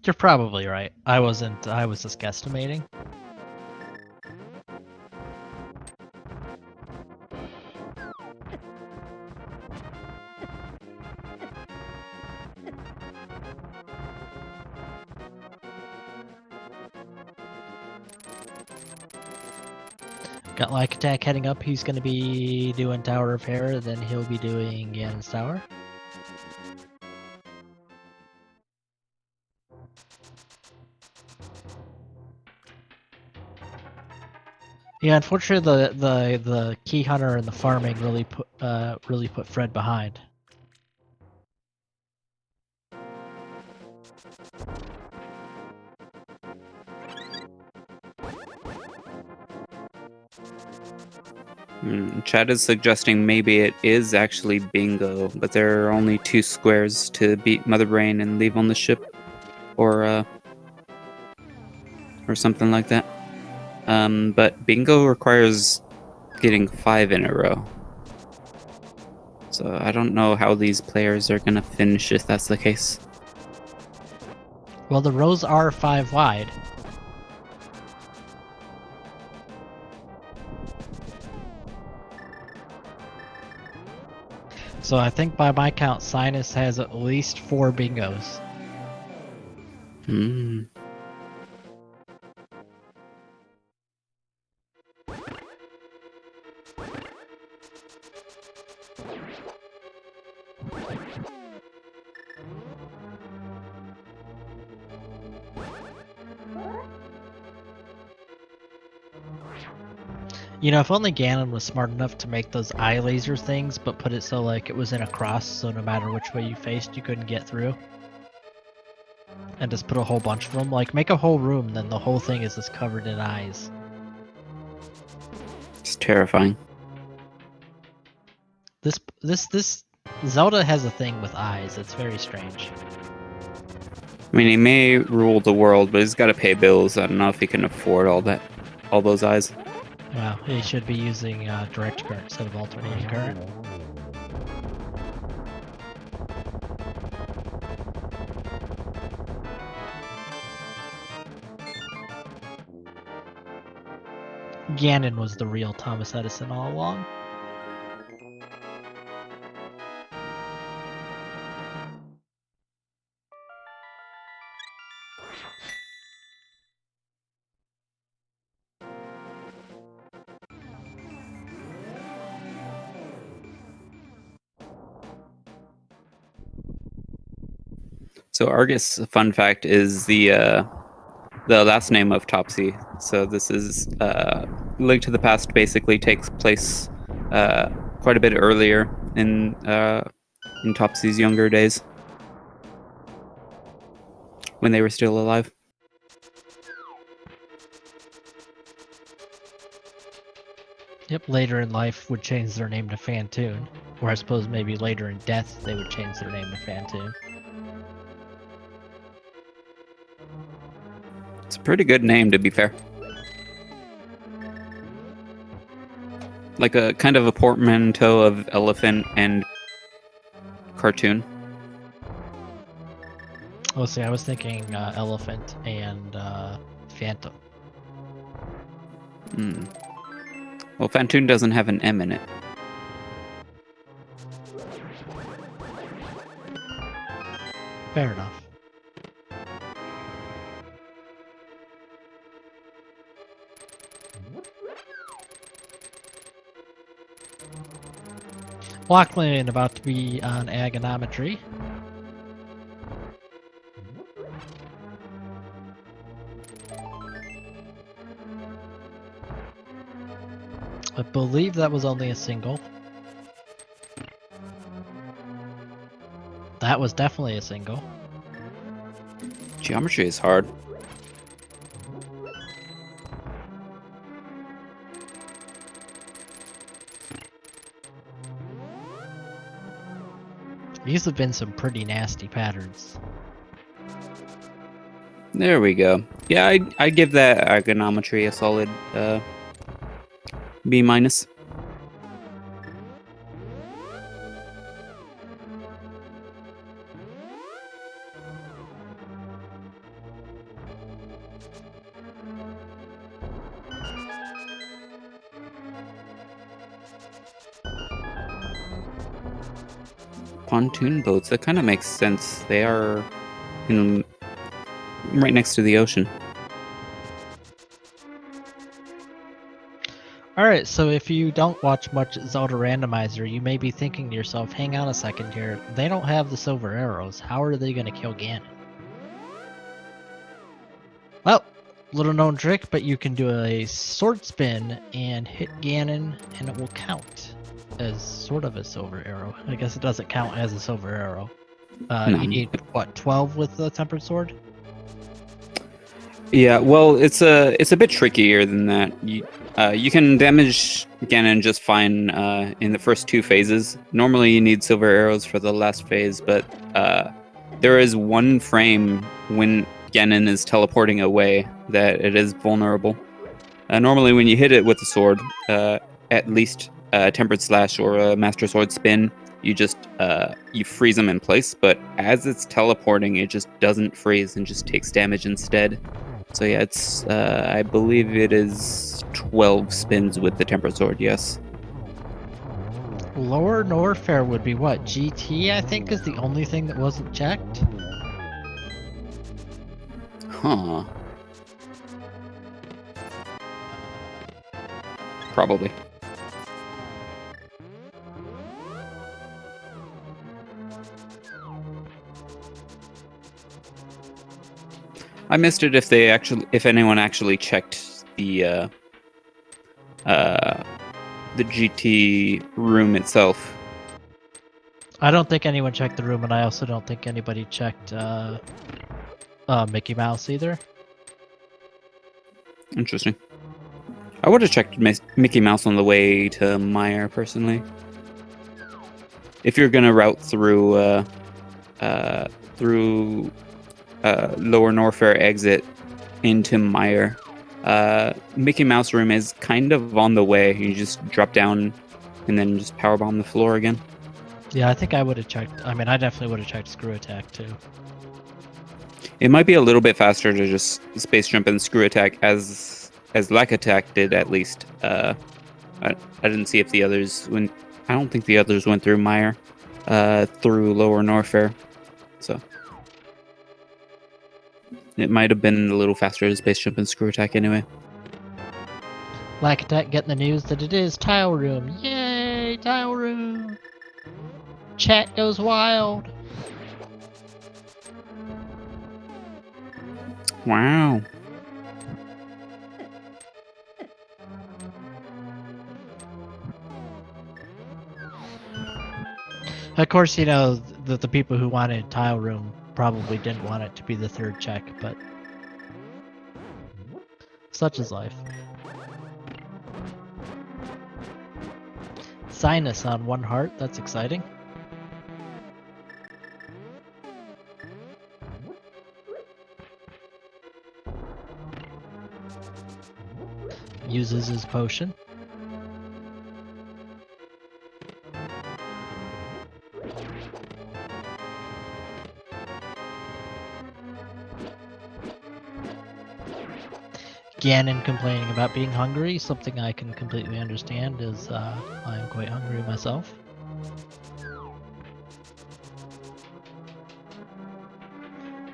[SPEAKER 1] You're probably right. I was just guesstimating. Got Like Attack heading up. He's going to be doing Tower of Terror, then he'll be doing Gannon's Tower. Yeah, unfortunately, the key hunter and the farming really put Fred behind.
[SPEAKER 2] Chad is suggesting maybe it is actually bingo, but there are only 2 squares to beat Mother Brain and leave on the ship, or something like that. But bingo requires getting 5 in a row. So I don't know how these players are gonna finish if that's the case.
[SPEAKER 1] Well, the rows are 5 wide. So I think by my count, Sinus has at least 4 bingos. You know, if only Gannon was smart enough to make those eye laser things, but put it so like it was in a cross, so no matter which way you faced, you couldn't get through. And just put a whole bunch of them. Like, make a whole room, then the whole thing is just covered in eyes.
[SPEAKER 2] It's terrifying.
[SPEAKER 1] This Zelda has a thing with eyes. It's very strange.
[SPEAKER 2] I mean, he may rule the world, but he's got to pay bills. I don't know if he can afford all those eyes.
[SPEAKER 1] Well, he should be using direct current instead of alternating current. Gannon was the real Thomas Edison all along.
[SPEAKER 2] So Argus, fun fact, is the last name of Topsy. So this is Link to the Past basically takes place quite a bit earlier in Topsy's younger days, when they were still alive.
[SPEAKER 1] Yep, later in life would change their name to Fantoon. Or I suppose maybe later in death they would change their name to Fantoon.
[SPEAKER 2] It's a pretty good name, to be fair. Like a kind of a portmanteau of elephant and cartoon.
[SPEAKER 1] Oh, see, I was thinking elephant and phantom.
[SPEAKER 2] Well, Fantoon doesn't have an M in it.
[SPEAKER 1] Fair enough. Lachlan about to be on agonometry. I believe that was only a single. That was definitely a single.
[SPEAKER 2] Geometry is hard.
[SPEAKER 1] These have been some pretty nasty patterns.
[SPEAKER 2] There we go. Yeah, I give that ergonometry a solid B minus. Pontoon boats, that kind of makes sense. They are right next to the ocean.
[SPEAKER 1] Alright, so if you don't watch much Zelda Randomizer, you may be thinking to yourself, hang on a second here, they don't have the silver arrows. How are they going to kill Gannon? Well, little known trick, but you can do a sword spin and hit Gannon and it will count as sort of a silver arrow. I guess it doesn't count as a silver arrow.
[SPEAKER 2] No.
[SPEAKER 1] You need, what, 12 with the tempered sword?
[SPEAKER 2] Yeah, well, it's a bit trickier than that. You can damage Gannon just fine in the first 2 phases. Normally you need silver arrows for the last phase, but there is one frame when Gannon is teleporting away that it is vulnerable. Normally when you hit it with the sword, at least a tempered slash or a master sword spin, you just you freeze them in place, but as it's teleporting, it just doesn't freeze and just takes damage instead. So yeah, it's I believe it is 12 spins with the tempered sword, yes.
[SPEAKER 1] Lower Norfair would be what? GT, I think, is the only thing that wasn't checked.
[SPEAKER 2] Huh. Probably. I missed it if anyone actually checked the GT room itself.
[SPEAKER 1] I don't think anyone checked the room, and I also don't think anybody checked Mickey Mouse either.
[SPEAKER 2] Interesting. I would have checked Mickey Mouse on the way to Meyer, personally. If you're gonna route through Lower Norfair exit into Meyer, Mickey Mouse room is kind of on the way. You just drop down and then just powerbomb the floor again.
[SPEAKER 1] Yeah, I think I would have checked. I mean, I definitely would have checked Screw Attack too.
[SPEAKER 2] It might be a little bit faster to just space jump and screw attack as Lack Attack did, at least. I didn't see if the others went. I don't think the others went through Meyer, through Lower Norfair, so it might have been a little faster to space jump and screw attack anyway.
[SPEAKER 1] Lack Attack getting the news that it is Tile Room. Yay, Tile Room! Chat goes wild.
[SPEAKER 2] Wow.
[SPEAKER 1] Of course, you know, the people who wanted Tile Room probably didn't want it to be the third check, but such is life. Sinus on 1 heart, that's exciting. Uses his potion. Gannon complaining about being hungry, something I can completely understand, as I am quite hungry myself.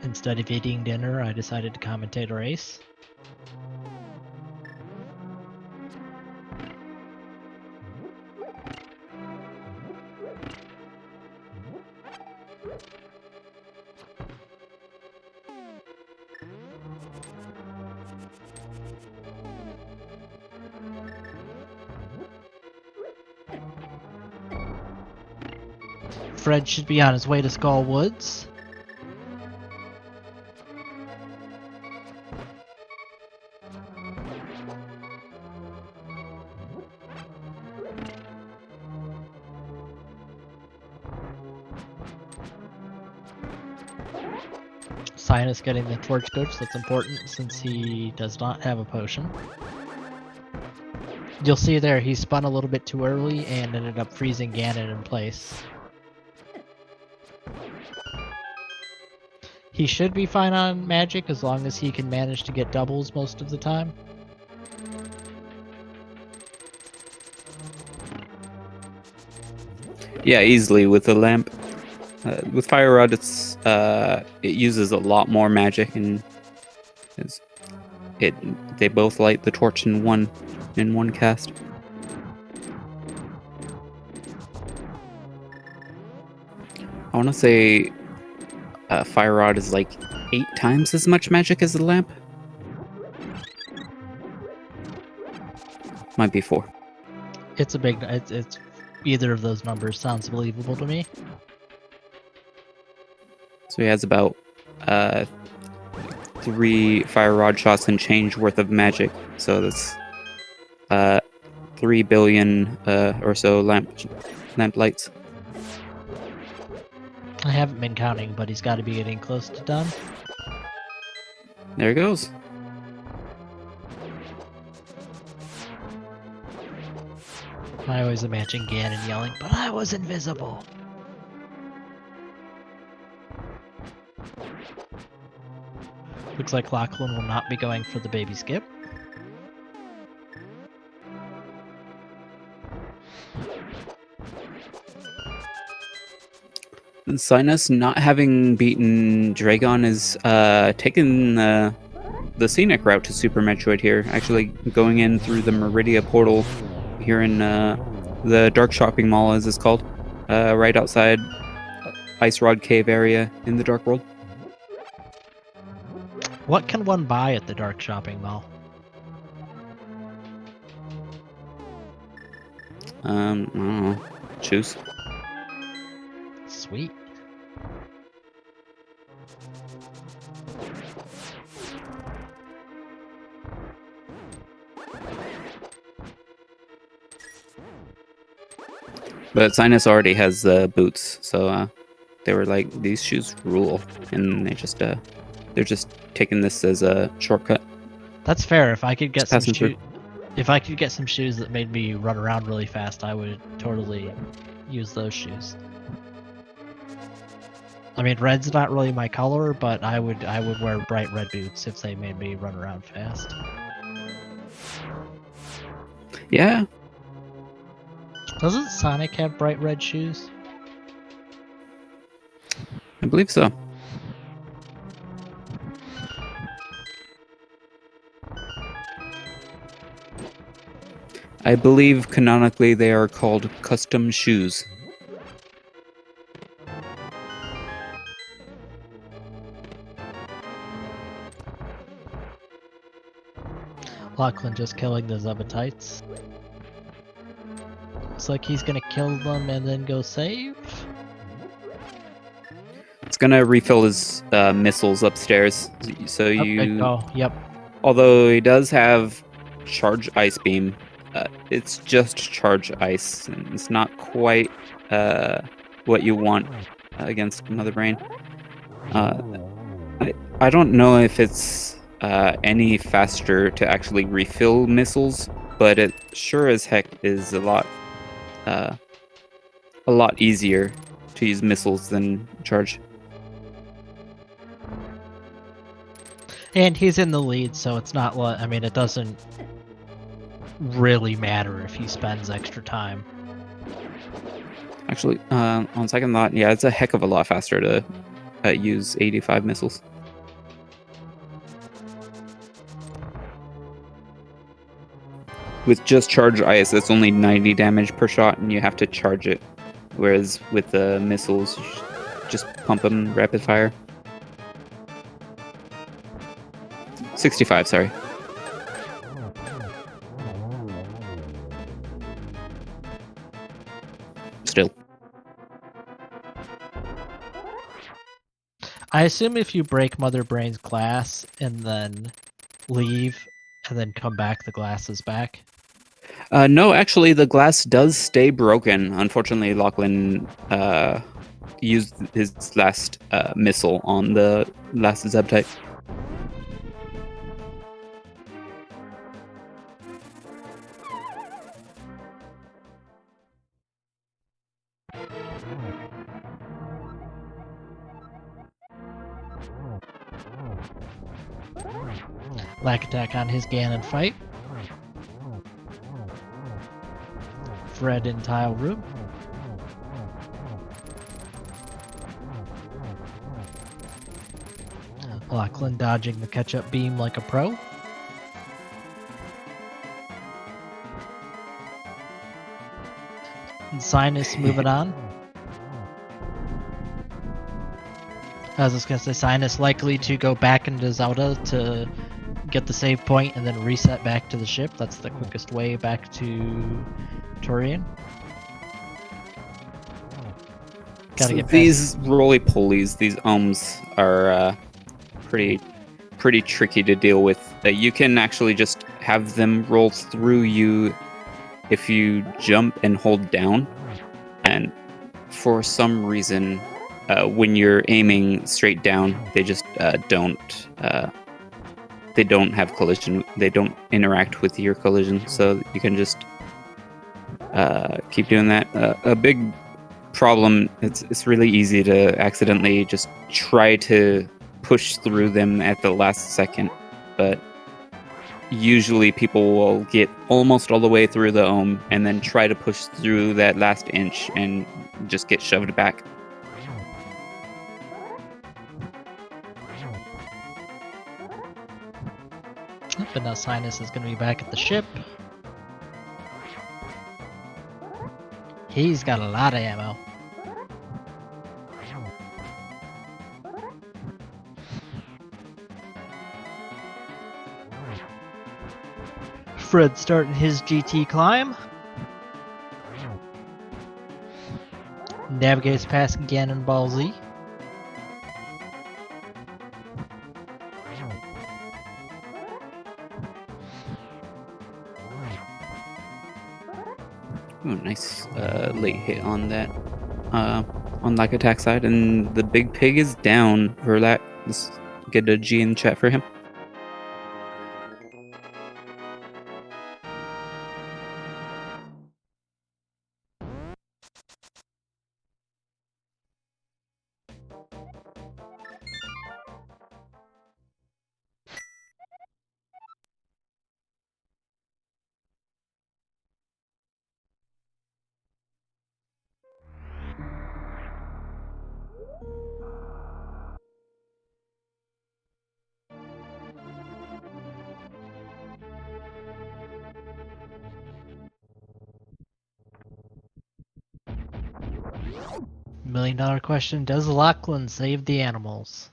[SPEAKER 1] Instead of eating dinner, I decided to commentate a race. Fred should be on his way to Skull Woods. Sinus getting the torch coach, that's important since he does not have a potion. You'll see there, he spun a little bit too early and ended up freezing Gannon in place. He should be fine on magic as long as he can manage to get doubles most of the time.
[SPEAKER 2] Yeah, easily with the lamp. With Fire Rod, it uses a lot more magic, and they both light the torch in one cast. I want to say Fire Rod is like 8 times as much magic as the lamp. Might be 4.
[SPEAKER 1] It's a big. It's either of those numbers sounds believable to me.
[SPEAKER 2] So he has about 3 Fire Rod shots and change worth of magic. So that's 3 billion or so lamp lights.
[SPEAKER 1] I haven't been counting, but he's got to be getting close to done.
[SPEAKER 2] There he goes.
[SPEAKER 1] I always imagine Gannon yelling, "But I was invisible!" Looks like Lachlan will not be going for the baby skip.
[SPEAKER 2] And Sinus, not having beaten Dragon, is taking the scenic route to Super Metroid here. Actually going in through the Meridia portal here in the Dark Shopping Mall, as it's called, right outside Ice Rod Cave area in the Dark World.
[SPEAKER 1] What can one buy at the Dark Shopping Mall?
[SPEAKER 2] I don't know. Choose.
[SPEAKER 1] Sweet.
[SPEAKER 2] But Sinus already has the boots, so they were like, these shoes rule, and they're just taking this as a shortcut.
[SPEAKER 1] That's fair. If I could get some
[SPEAKER 2] passing through.
[SPEAKER 1] if I could get some shoes that made me run around really fast, I would totally use those shoes. I mean, red's not really my color, but I would wear bright red boots if they made me run around fast.
[SPEAKER 2] Yeah.
[SPEAKER 1] Doesn't Sonic have bright red shoes?
[SPEAKER 2] I believe so. I believe canonically they are called custom shoes.
[SPEAKER 1] Lachlan just killing the Zebatites. Looks like he's gonna kill them and then go save.
[SPEAKER 2] It's gonna refill his missiles upstairs. So you.
[SPEAKER 1] Oh, yep.
[SPEAKER 2] Although he does have charge ice beam, it's just charge ice, and it's not quite what you want against Mother Brain. I don't know if it's any faster to actually refill missiles, but it sure as heck is a lot easier to use missiles than charge.
[SPEAKER 1] And he's in the lead, so it's not like, I mean, it doesn't really matter if he spends extra time.
[SPEAKER 2] Actually, on second thought, yeah, it's a heck of a lot faster to use 85 missiles. With just charge ice, it's only 90 damage per shot, and you have to charge it. Whereas with the missiles, you just pump them rapid fire. 65, sorry. Still.
[SPEAKER 1] I assume if you break Mother Brain's glass and then leave and then come back, the glass is back.
[SPEAKER 2] No, actually, the glass does stay broken. Unfortunately, Lachlan used his last missile on the last Zeb type.
[SPEAKER 1] Lack attack on his Gannon fight. Fred in tile room. Lachlan dodging the catch-up beam like a pro. And Sinus moving on. I was just gonna say Sinus likely to go back into Zelda to get the save point and then reset back to the ship. That's the quickest way back to Torian. Gotta
[SPEAKER 2] So
[SPEAKER 1] get past
[SPEAKER 2] these roly-polies, these ohms, are pretty tricky to deal with. You can actually just have them roll through you if you jump and hold down. And for some reason, when you're aiming straight down, they just don't. They don't have collision. They don't interact with your collision, so you can just keep doing that. A big problem. It's really easy to accidentally just try to push through them at the last second, but usually people will get almost all the way through the ohm and then try to push through that last inch and just get shoved back.
[SPEAKER 1] But now Sinus is gonna be back at the ship. He's got a lot of ammo. Fred starting his GT climb. Navigates past Gannon Ball Z.
[SPEAKER 2] Ooh, nice late hit on that on like attack side, and the big pig is down for that. Let's get a G in the chat for him.
[SPEAKER 1] $1 million question, does Lachlan save the animals?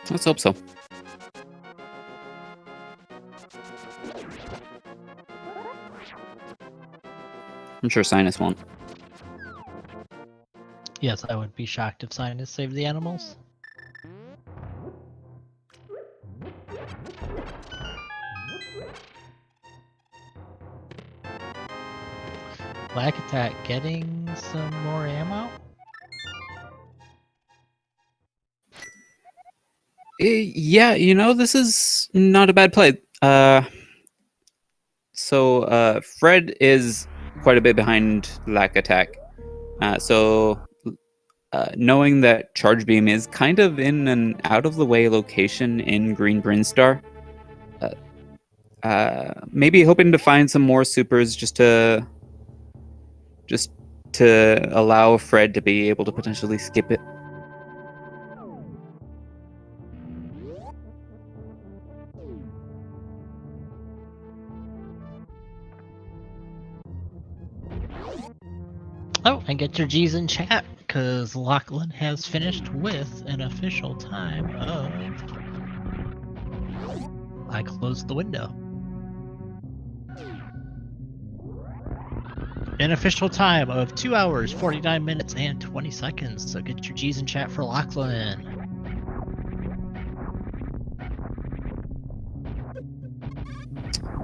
[SPEAKER 2] Let's hope so. I'm sure Sinus won't.
[SPEAKER 1] Yes, I would be shocked if Sinus saved the animals. Black Attack getting some more ammo?
[SPEAKER 2] Yeah, this is not a bad play. So Fred is quite a bit behind Lack Attack. So knowing that Charge Beam is kind of in an out-of-the-way location in Green Brinstar, maybe hoping to find some more supers just to allow Fred to be able to potentially skip it.
[SPEAKER 1] And get your G's in chat, because Lachlan has finished with an official time of... I closed the window. An official time of 2 hours, 49 minutes, and 20 seconds. So get your G's in chat for Lachlan.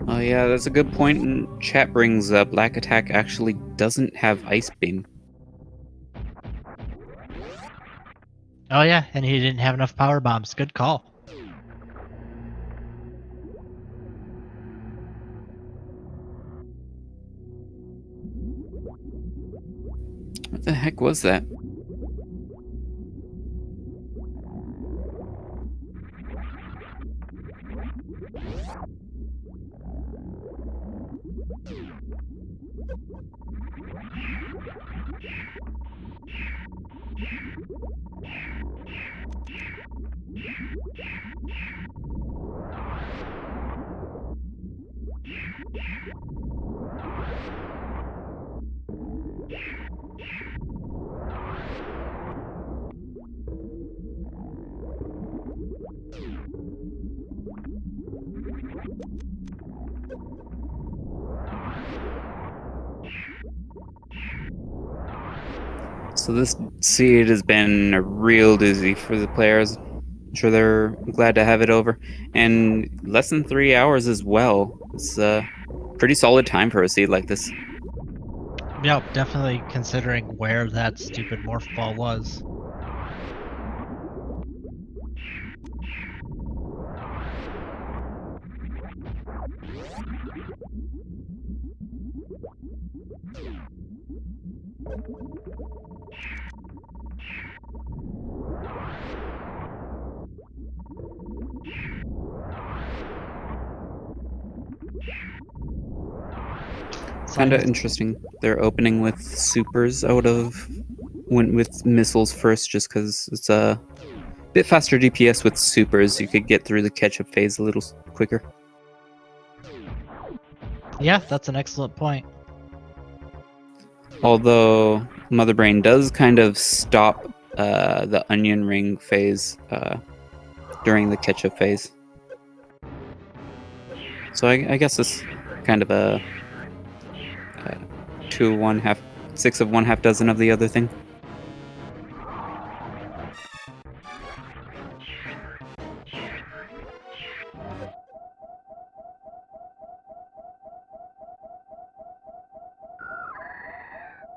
[SPEAKER 2] Oh yeah, that's a good point. And chat brings up Black Attack actually doesn't have Ice Beam.
[SPEAKER 1] Oh yeah, and he didn't have enough power bombs. Good call.
[SPEAKER 2] What the heck was that? So this seed has been a real doozy for the players. I'm sure they're glad to have it over. And less than 3 hours as well. It's a pretty solid time for a seed like this.
[SPEAKER 1] Yep, definitely considering where that stupid morph ball was.
[SPEAKER 2] Kind of interesting. They're opening with supers. I would have went with missiles first just because it's a bit faster DPS with supers. You could get through the catch-up phase a little quicker.
[SPEAKER 1] Yeah, that's an excellent point.
[SPEAKER 2] Although Mother Brain does kind of stop the onion ring phase during the catch-up phase. So I guess it's kind of a 2 of 1 half, 6 of 1 half dozen of the other thing.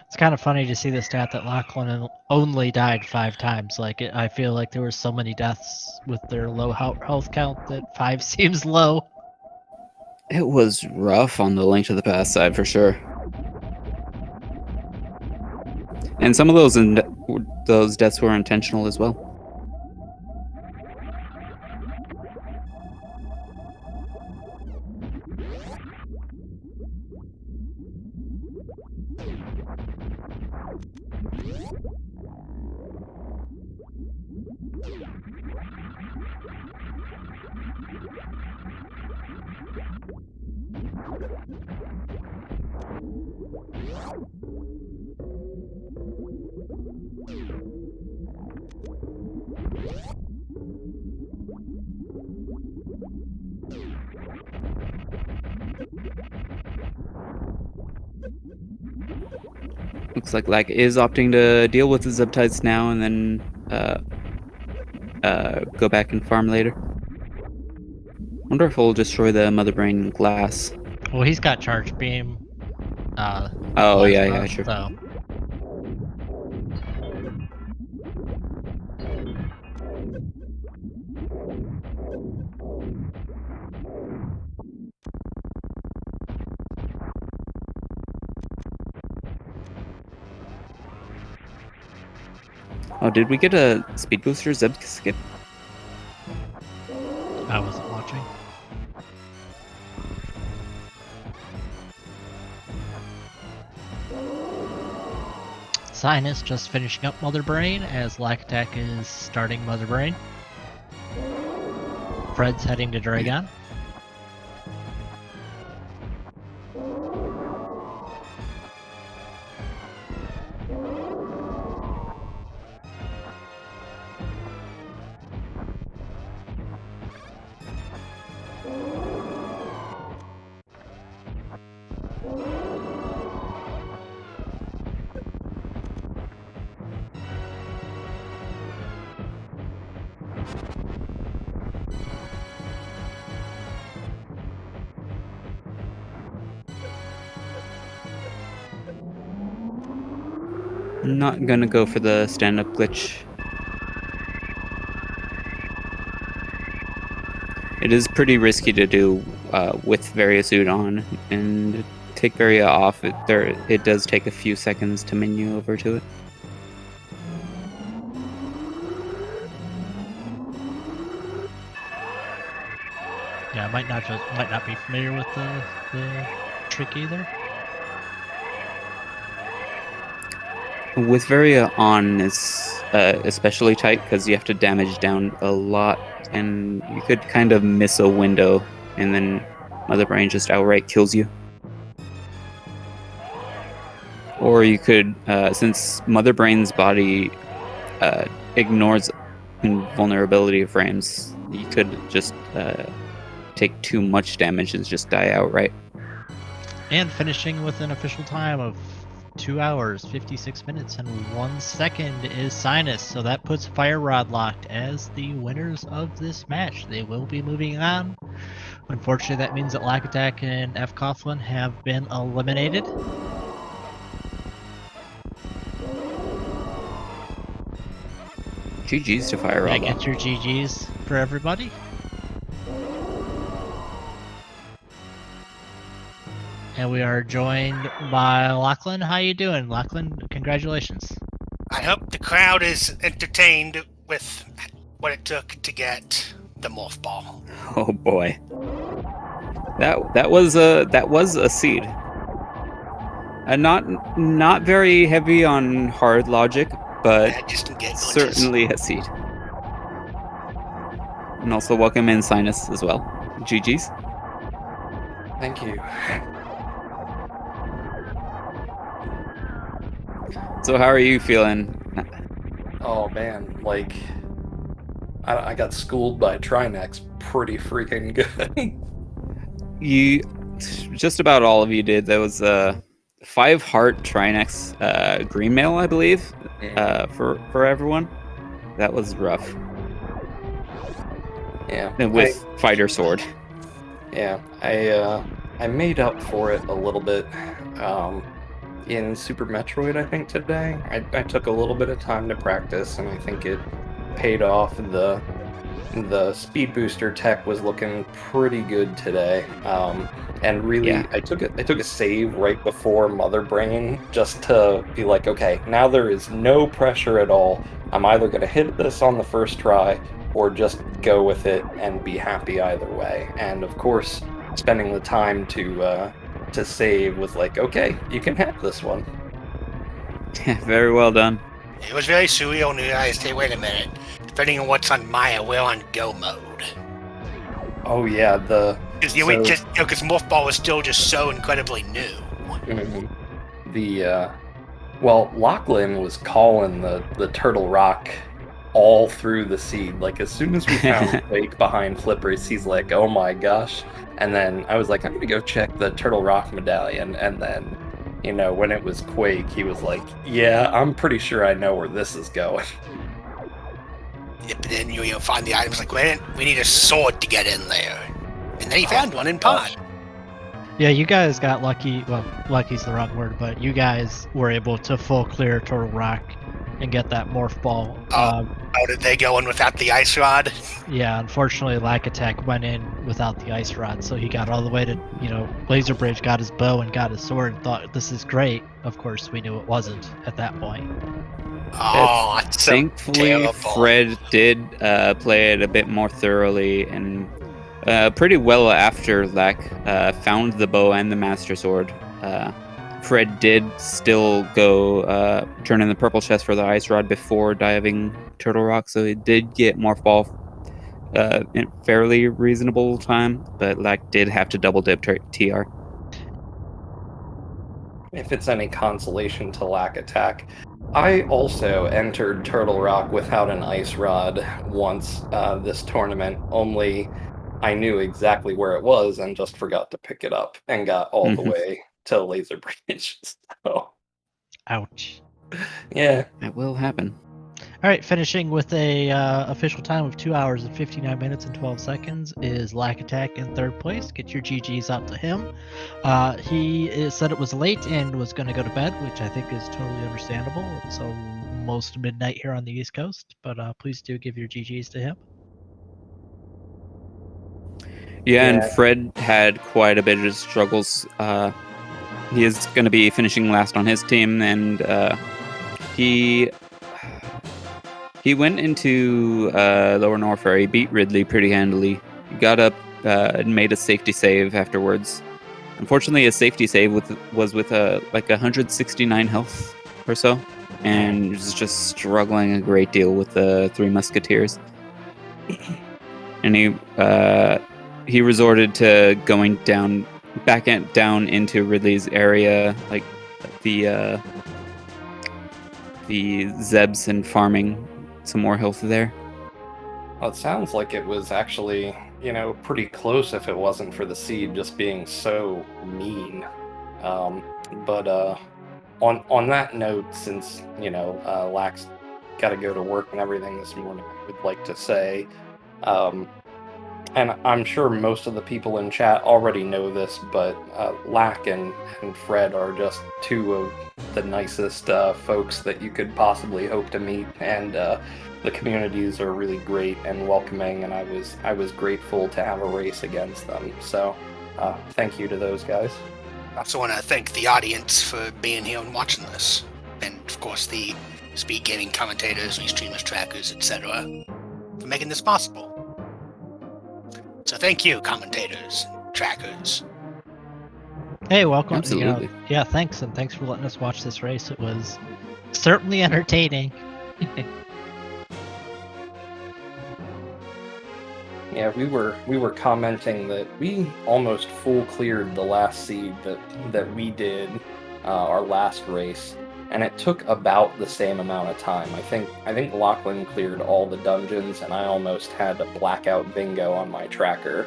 [SPEAKER 1] It's kind of funny to see the stat that Lachlan only died 5 times. Like, I feel like there were so many deaths with their low health count that 5 seems low.
[SPEAKER 2] It was rough on the Link to the Past side for sure. And some of those deaths were intentional as well. Looks like Lack is opting to deal with the Zeptides now and then go back and farm later. Wonder if he'll destroy the Mother Brain glass.
[SPEAKER 1] Well, he's got charge beam.
[SPEAKER 2] Oh
[SPEAKER 1] plasma,
[SPEAKER 2] yeah, sure.
[SPEAKER 1] So.
[SPEAKER 2] Oh, did we get a speed booster Zeb skip?
[SPEAKER 1] I wasn't watching. Sinus just finishing up Mother Brain as Lack Attack is starting Mother Brain. Fred's heading to Dragon.
[SPEAKER 2] I'm not gonna go for the stand-up glitch. It is pretty risky to do with Varia suit on, and take Varia off. It does take a few seconds to menu over to it.
[SPEAKER 1] Yeah, I might not be familiar with the trick either.
[SPEAKER 2] With Varia on is especially tight because you have to damage down a lot, and you could kind of miss a window, and then Mother Brain just outright kills you. Or you could, since Mother Brain's body ignores invulnerability frames, you could just take too much damage and just die outright.
[SPEAKER 1] And finishing with an official time of 2 hours, 56 minutes, and 1 second is Sinus. So that puts Fire Rod locked as the winners of this match. They will be moving on. Unfortunately, that means that Lack Attack and F. Coughlin have been eliminated.
[SPEAKER 2] GG's to Fire Rod.
[SPEAKER 1] I get your GG's for everybody. And we are joined by Lachlan. How you doing, Lachlan? Congratulations.
[SPEAKER 3] I hope the crowd is entertained with what it took to get the morph ball.
[SPEAKER 2] Oh boy, that was a seed. Not very heavy on hard logic, but
[SPEAKER 3] Just to get
[SPEAKER 2] certainly a seed. And also welcome in Sinus as well. GG's.
[SPEAKER 4] Thank you.
[SPEAKER 2] So how are you feeling?
[SPEAKER 4] Oh man, like I got schooled by Trinex pretty freaking good.
[SPEAKER 2] You, just about all of you did. There was 5 heart Trinex green mail, I believe, for everyone. That was rough.
[SPEAKER 4] Yeah.
[SPEAKER 2] And with fighter sword.
[SPEAKER 4] Yeah, I made up for it a little bit in Super Metroid, I think, today. I took a little bit of time to practice, and I think it paid off. The speed booster tech was looking pretty good today. And really,
[SPEAKER 2] Yeah.
[SPEAKER 4] I took a save right before Mother Brain just to be like, okay, now there is no pressure at all. I'm either going to hit this on the first try or just go with it and be happy either way. And of course, spending the time to save was like, okay, you can have this one.
[SPEAKER 2] Very well done.
[SPEAKER 3] It was very surreal and you guys say, wait a minute. Depending on what's on Maya, we're on go mode.
[SPEAKER 4] Oh yeah,
[SPEAKER 3] Because morph ball was still just so incredibly new.
[SPEAKER 4] Well, Lachlan was calling the Turtle Rock all through the seed. Like, as soon as we found Quake behind Flippers, he's like, oh my gosh. And then I was like, I'm gonna go check the Turtle Rock medallion. And then, when it was Quake, he was like, yeah, I'm pretty sure I know where this is going.
[SPEAKER 3] But then you find the items like, wait, we need a sword to get in there. And then he found one in Pod.
[SPEAKER 1] Yeah, you guys got lucky. Well, lucky's the wrong word, but you guys were able to full clear Turtle Rock and get that morph ball.
[SPEAKER 3] How did they go in without the ice rod?
[SPEAKER 1] Yeah, unfortunately, Lack Attack went in without the ice rod, so he got all the way to, Laser Bridge, got his bow and got his sword, and thought, this is great. Of course, we knew it wasn't at that point.
[SPEAKER 3] Oh, that's so
[SPEAKER 2] Thankfully,
[SPEAKER 3] terrible.
[SPEAKER 2] Fred did play it a bit more thoroughly, and pretty well after Lack found the bow and the Master Sword. Fred did still go turn in the purple chest for the ice rod before diving Turtle Rock, so he did get Morph Ball in fairly reasonable time, but Lack did have to double dip TR.
[SPEAKER 4] If it's any consolation to Lack Attack, I also entered Turtle Rock without an ice rod once this tournament, only I knew exactly where it was and just forgot to pick it up and got all the way to Laser Bridge. So,
[SPEAKER 1] ouch.
[SPEAKER 4] Yeah.
[SPEAKER 2] That will happen.
[SPEAKER 1] All right, finishing with a official time of 2 hours and 59 minutes and 12 seconds is Lack Attack in third place. Get your GGs out to him. Said it was late and was going to go to bed, which I think is totally understandable. It's almost midnight here on the East Coast, but please do give your GGs to him.
[SPEAKER 2] Yeah, and Fred had quite a bit of struggles. He is going to be finishing last on his team, and he went into Lower Norfair. He beat Ridley pretty handily. He got up and made a safety save afterwards. Unfortunately, his safety save was with like 169 health or so, and was just struggling a great deal with the Three Musketeers. And he resorted to going back down into Ridley's area, like the Zebs, and farming some more health there.
[SPEAKER 4] Well, it sounds like it was actually, pretty close if it wasn't for the seed just being so mean. But on that note, since, Lax got to go to work and everything this morning, I would like to say, and I'm sure most of the people in chat already know this, but Lack and Fred are just two of the nicest folks that you could possibly hope to meet, and the communities are really great and welcoming, and I was grateful to have a race against them. So thank you to those guys.
[SPEAKER 3] I also want to thank the audience for being here and watching this, and of course the SpeedGaming commentators, streamers, trackers, etc., for making this possible. So thank you, commentators, trackers.
[SPEAKER 1] Hey, welcome.
[SPEAKER 2] Absolutely.
[SPEAKER 1] Yeah, thanks, and thanks for letting us watch this race. It was certainly entertaining.
[SPEAKER 4] Yeah, we were commenting that we almost full cleared the last seed that we did our last race, and it took about the same amount of time. I think Lachlan cleared all the dungeons, and I almost had a blackout bingo on my tracker,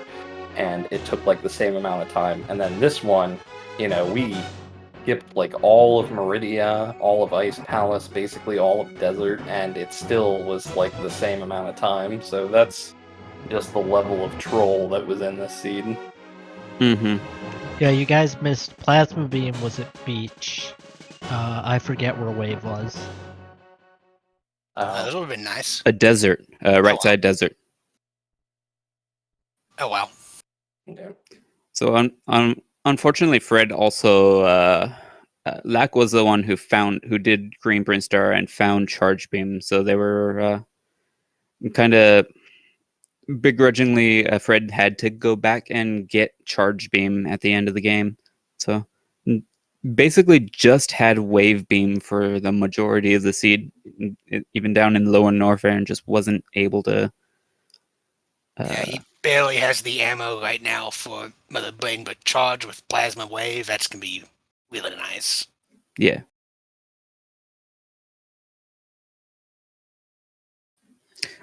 [SPEAKER 4] and it took like the same amount of time. And then this one, we skipped like all of Meridia, all of Ice Palace, basically all of Desert, and it still was like the same amount of time. So that's just the level of troll that was in this seed.
[SPEAKER 2] Mm-hmm.
[SPEAKER 1] Yeah, you guys missed Plasma Beam was at Beach. I forget where Wave was.
[SPEAKER 3] That would have been nice.
[SPEAKER 2] A desert, right side desert.
[SPEAKER 3] Oh, wow.
[SPEAKER 4] Yeah.
[SPEAKER 2] So unfortunately, Fred also Lack was the one who did Green Brinstar and found Charge Beam. So they were kind of begrudgingly, Fred had to go back and get Charge Beam at the end of the game. So basically just had Wave Beam for the majority of the seed, even down in Lower Norfair, and just wasn't able to.
[SPEAKER 3] Yeah, he barely has the ammo right now for Mother Brain, but Charge with Plasma Wave, that's going to be really nice.
[SPEAKER 2] Yeah.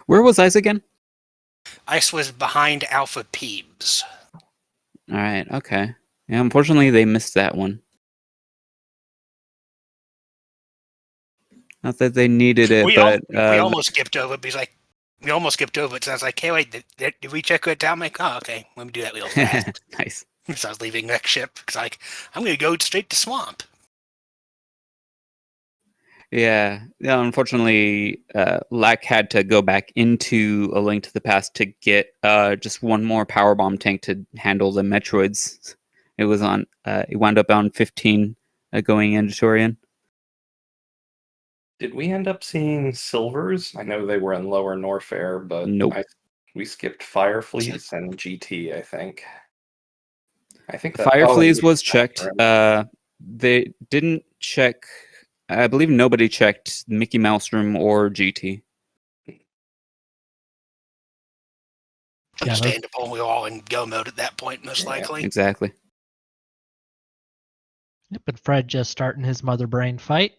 [SPEAKER 2] Where was Ice again?
[SPEAKER 3] Ice was behind Alpha Peebs.
[SPEAKER 2] All right, okay. Yeah, unfortunately, they missed that one. Not that they needed it,
[SPEAKER 3] we
[SPEAKER 2] but
[SPEAKER 3] we almost skipped over it because we almost skipped over it. So I was like, hey, wait, did we check it down? I'm like, oh, okay, let me do that real fast.
[SPEAKER 2] Nice.
[SPEAKER 3] So I was leaving next ship because I'm going to go straight to Swamp.
[SPEAKER 2] Yeah, unfortunately, Lack had to go back into A Link to the Past to get just one more power bomb tank to handle the Metroids. It was on. It wound up on 15 going into Torian.
[SPEAKER 4] Did we end up seeing Silvers? I know they were in Lower Norfair, but
[SPEAKER 2] Nope.
[SPEAKER 4] We skipped Firefleas and GT, I think.
[SPEAKER 2] Firefleas was checked. They didn't check. I believe nobody checked Mickey Mouse Room or GT.
[SPEAKER 3] Understandable. We were all in go mode at that point, most likely.
[SPEAKER 2] Exactly.
[SPEAKER 1] Yep, and Fred just starting his Mother Brain fight.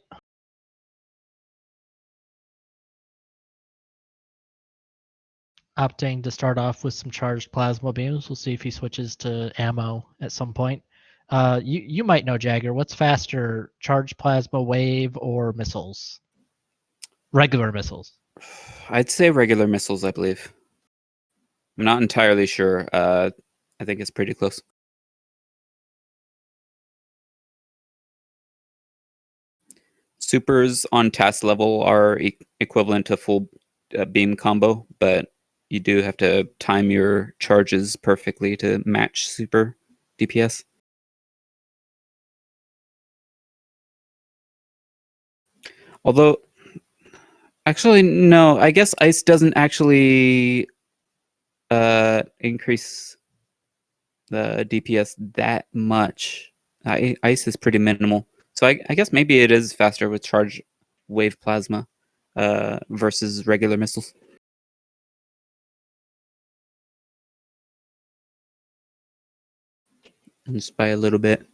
[SPEAKER 1] Opting to start off with some charged plasma beams. We'll see if he switches to ammo at some point. You might know, Jagger. What's faster, charged plasma wave or missiles? Regular missiles.
[SPEAKER 2] I'd say regular missiles, I believe. I'm not entirely sure. I think it's pretty close. Supers on task level are equivalent to full beam combo, but you do have to time your charges perfectly to match super DPS. Although, actually, no. I guess ice doesn't actually increase the DPS that much. Ice is pretty minimal. So I guess maybe it is faster with charge wave plasma versus regular missiles. Just by a little bit.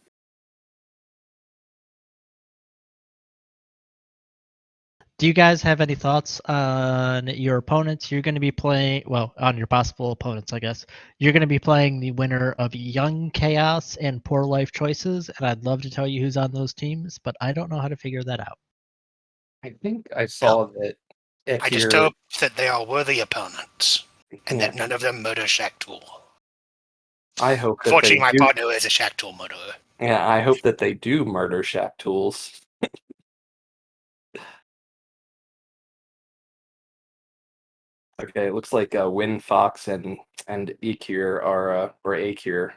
[SPEAKER 1] Do you guys have any thoughts on your opponents? You're going to be playing, well, on your possible opponents, I guess. You're going to be playing the winner of Young Chaos and Poor Life Choices, and I'd love to tell you who's on those teams, but I don't know how to figure that out.
[SPEAKER 4] I think I saw that.
[SPEAKER 3] I just hope that they are worthy opponents and that none of them murder Shacktool.
[SPEAKER 4] I hope that
[SPEAKER 3] Fortunately,
[SPEAKER 4] they
[SPEAKER 3] my
[SPEAKER 4] do.
[SPEAKER 3] partner is a Shacktool murderer.
[SPEAKER 4] Yeah, I hope that they do murder Shack Tools. Okay, it looks like Win Fox and Ekir are or Akir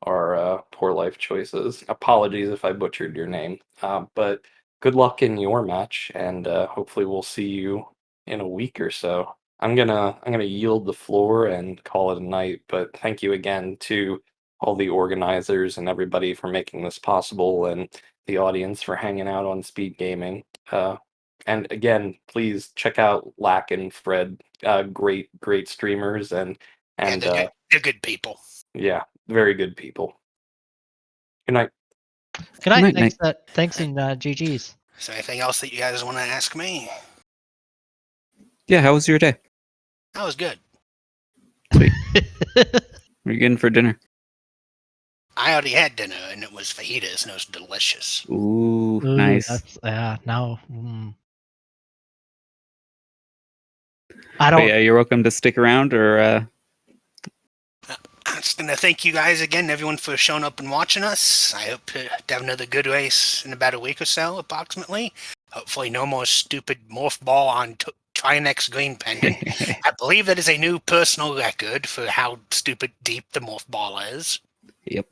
[SPEAKER 4] are poor life choices. Apologies if I butchered your name, but good luck in your match, and hopefully we'll see you in a week or so. I'm gonna yield the floor and call it a night. But thank you again to all the organizers and everybody for making this possible, and the audience for hanging out on Speed Gaming. And again, please check out Lack and Fred. Great streamers and
[SPEAKER 3] they're good people.
[SPEAKER 4] yeah, very good people. Good night.
[SPEAKER 1] Good night.
[SPEAKER 2] Night.
[SPEAKER 1] Thanks and GG's.
[SPEAKER 3] Is there anything else that you guys want to ask me?
[SPEAKER 2] Yeah, how was your day?
[SPEAKER 3] That was good.
[SPEAKER 2] Sweet. What are you getting for dinner?
[SPEAKER 3] I already had dinner, and it was fajitas, and it was delicious.
[SPEAKER 2] Ooh, nice.
[SPEAKER 1] That's, now. I don't.
[SPEAKER 2] But yeah, you're welcome to stick around or.
[SPEAKER 3] I'm just going to thank you guys again, everyone, for showing up and watching us. I hope to have another good race in about a week or so, approximately. Hopefully no more stupid morph ball on Trinex Green Pendant. I believe that is a new personal record for how stupid deep the morph ball is.
[SPEAKER 2] Yep.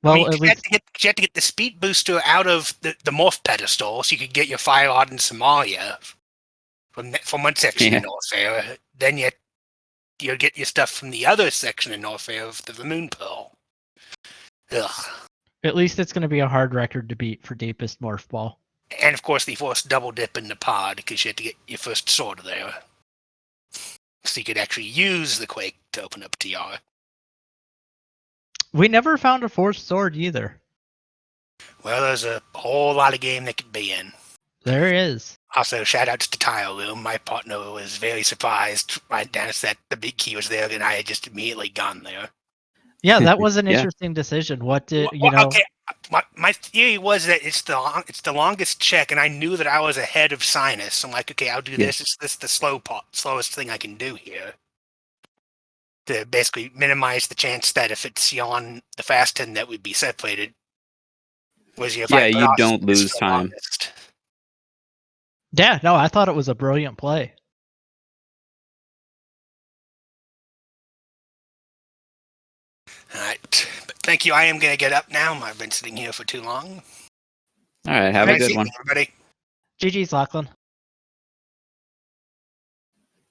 [SPEAKER 1] Well,
[SPEAKER 3] I mean,
[SPEAKER 1] at
[SPEAKER 3] you
[SPEAKER 1] least
[SPEAKER 3] had to get the speed booster out of the morph pedestal so you could get your Fire Rod in Somalia from one section of Norfair. Then you'll get your stuff from the other section in Norfair of the Moon Pearl. Ugh.
[SPEAKER 1] at least it's going to be a hard record to beat for deepest morph ball.
[SPEAKER 3] And of course, the forced double dip in the pod because you had to get your first sword there. So you could actually use the Quake to open up TR.
[SPEAKER 1] We never found a forced sword either.
[SPEAKER 3] Well, there's a whole lot of game that could be in.
[SPEAKER 1] There is.
[SPEAKER 3] Also, shout-outs to Tile Room. My partner was very surprised when I announced that the big key was there, and I had just immediately gone there.
[SPEAKER 1] Yeah, that was an
[SPEAKER 2] Yeah.
[SPEAKER 1] interesting decision. What did
[SPEAKER 3] Okay, my theory was that it's the longest check, and I knew that I was ahead of Sinus. I'm like, okay, I'll do this. This is the slowest thing I can do here to basically minimize the chance that if it's on the fast end that we'd be separated. You
[SPEAKER 2] don't lose time.
[SPEAKER 3] Longest.
[SPEAKER 1] Yeah, no, I thought it was a brilliant play.
[SPEAKER 3] All right, but thank you. I am going to get up now. I've been sitting here for too long.
[SPEAKER 2] All right, have a good one.
[SPEAKER 3] Everybody.
[SPEAKER 1] GG's, Lachlan.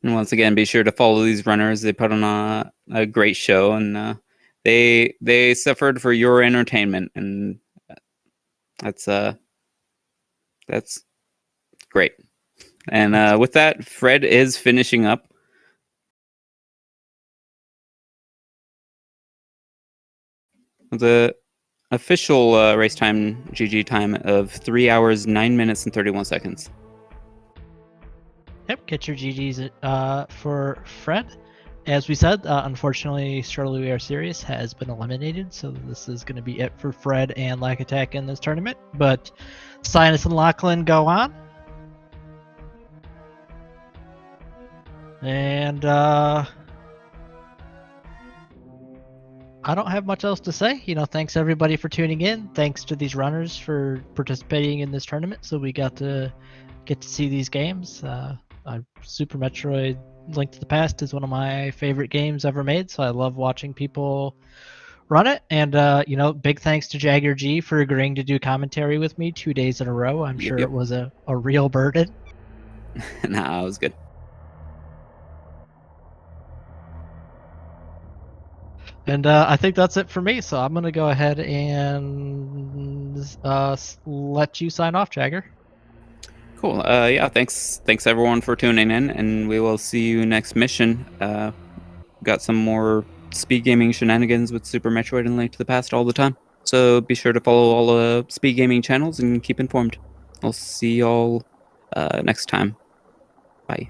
[SPEAKER 2] And once again, be sure to follow these runners. They put on a great show, and they suffered for your entertainment, and that's great. And with that, Fred is finishing up. The official race time, GG time of 3 hours, 9 minutes, and 31 seconds.
[SPEAKER 1] Yep, get your GG's for Fred. As we said, unfortunately, Surely We Are Serious has been eliminated, so this is going to be it for Fred and Lack Attack in this tournament. But Sinus and Lachlan go on. And I don't have much else to say. Thanks everybody for tuning in. Thanks to these runners for participating in this tournament, so we get to see these games. Super Metroid Link to the Past is one of my favorite games ever made, so I love watching people run it. And big thanks to Jagger G for agreeing to do commentary with me 2 days in a row. I'm sure it was a real burden.
[SPEAKER 2] Nah, it was good.
[SPEAKER 1] And I think that's it for me. So I'm gonna go ahead and let you sign off, Jagger.
[SPEAKER 2] Cool. Yeah, thanks everyone for tuning in, and we will see you next mission. Got some more speed gaming shenanigans with Super Metroid and Link to the Past all the time. So be sure to follow all the speed gaming channels and keep informed. I'll see y'all next time. Bye.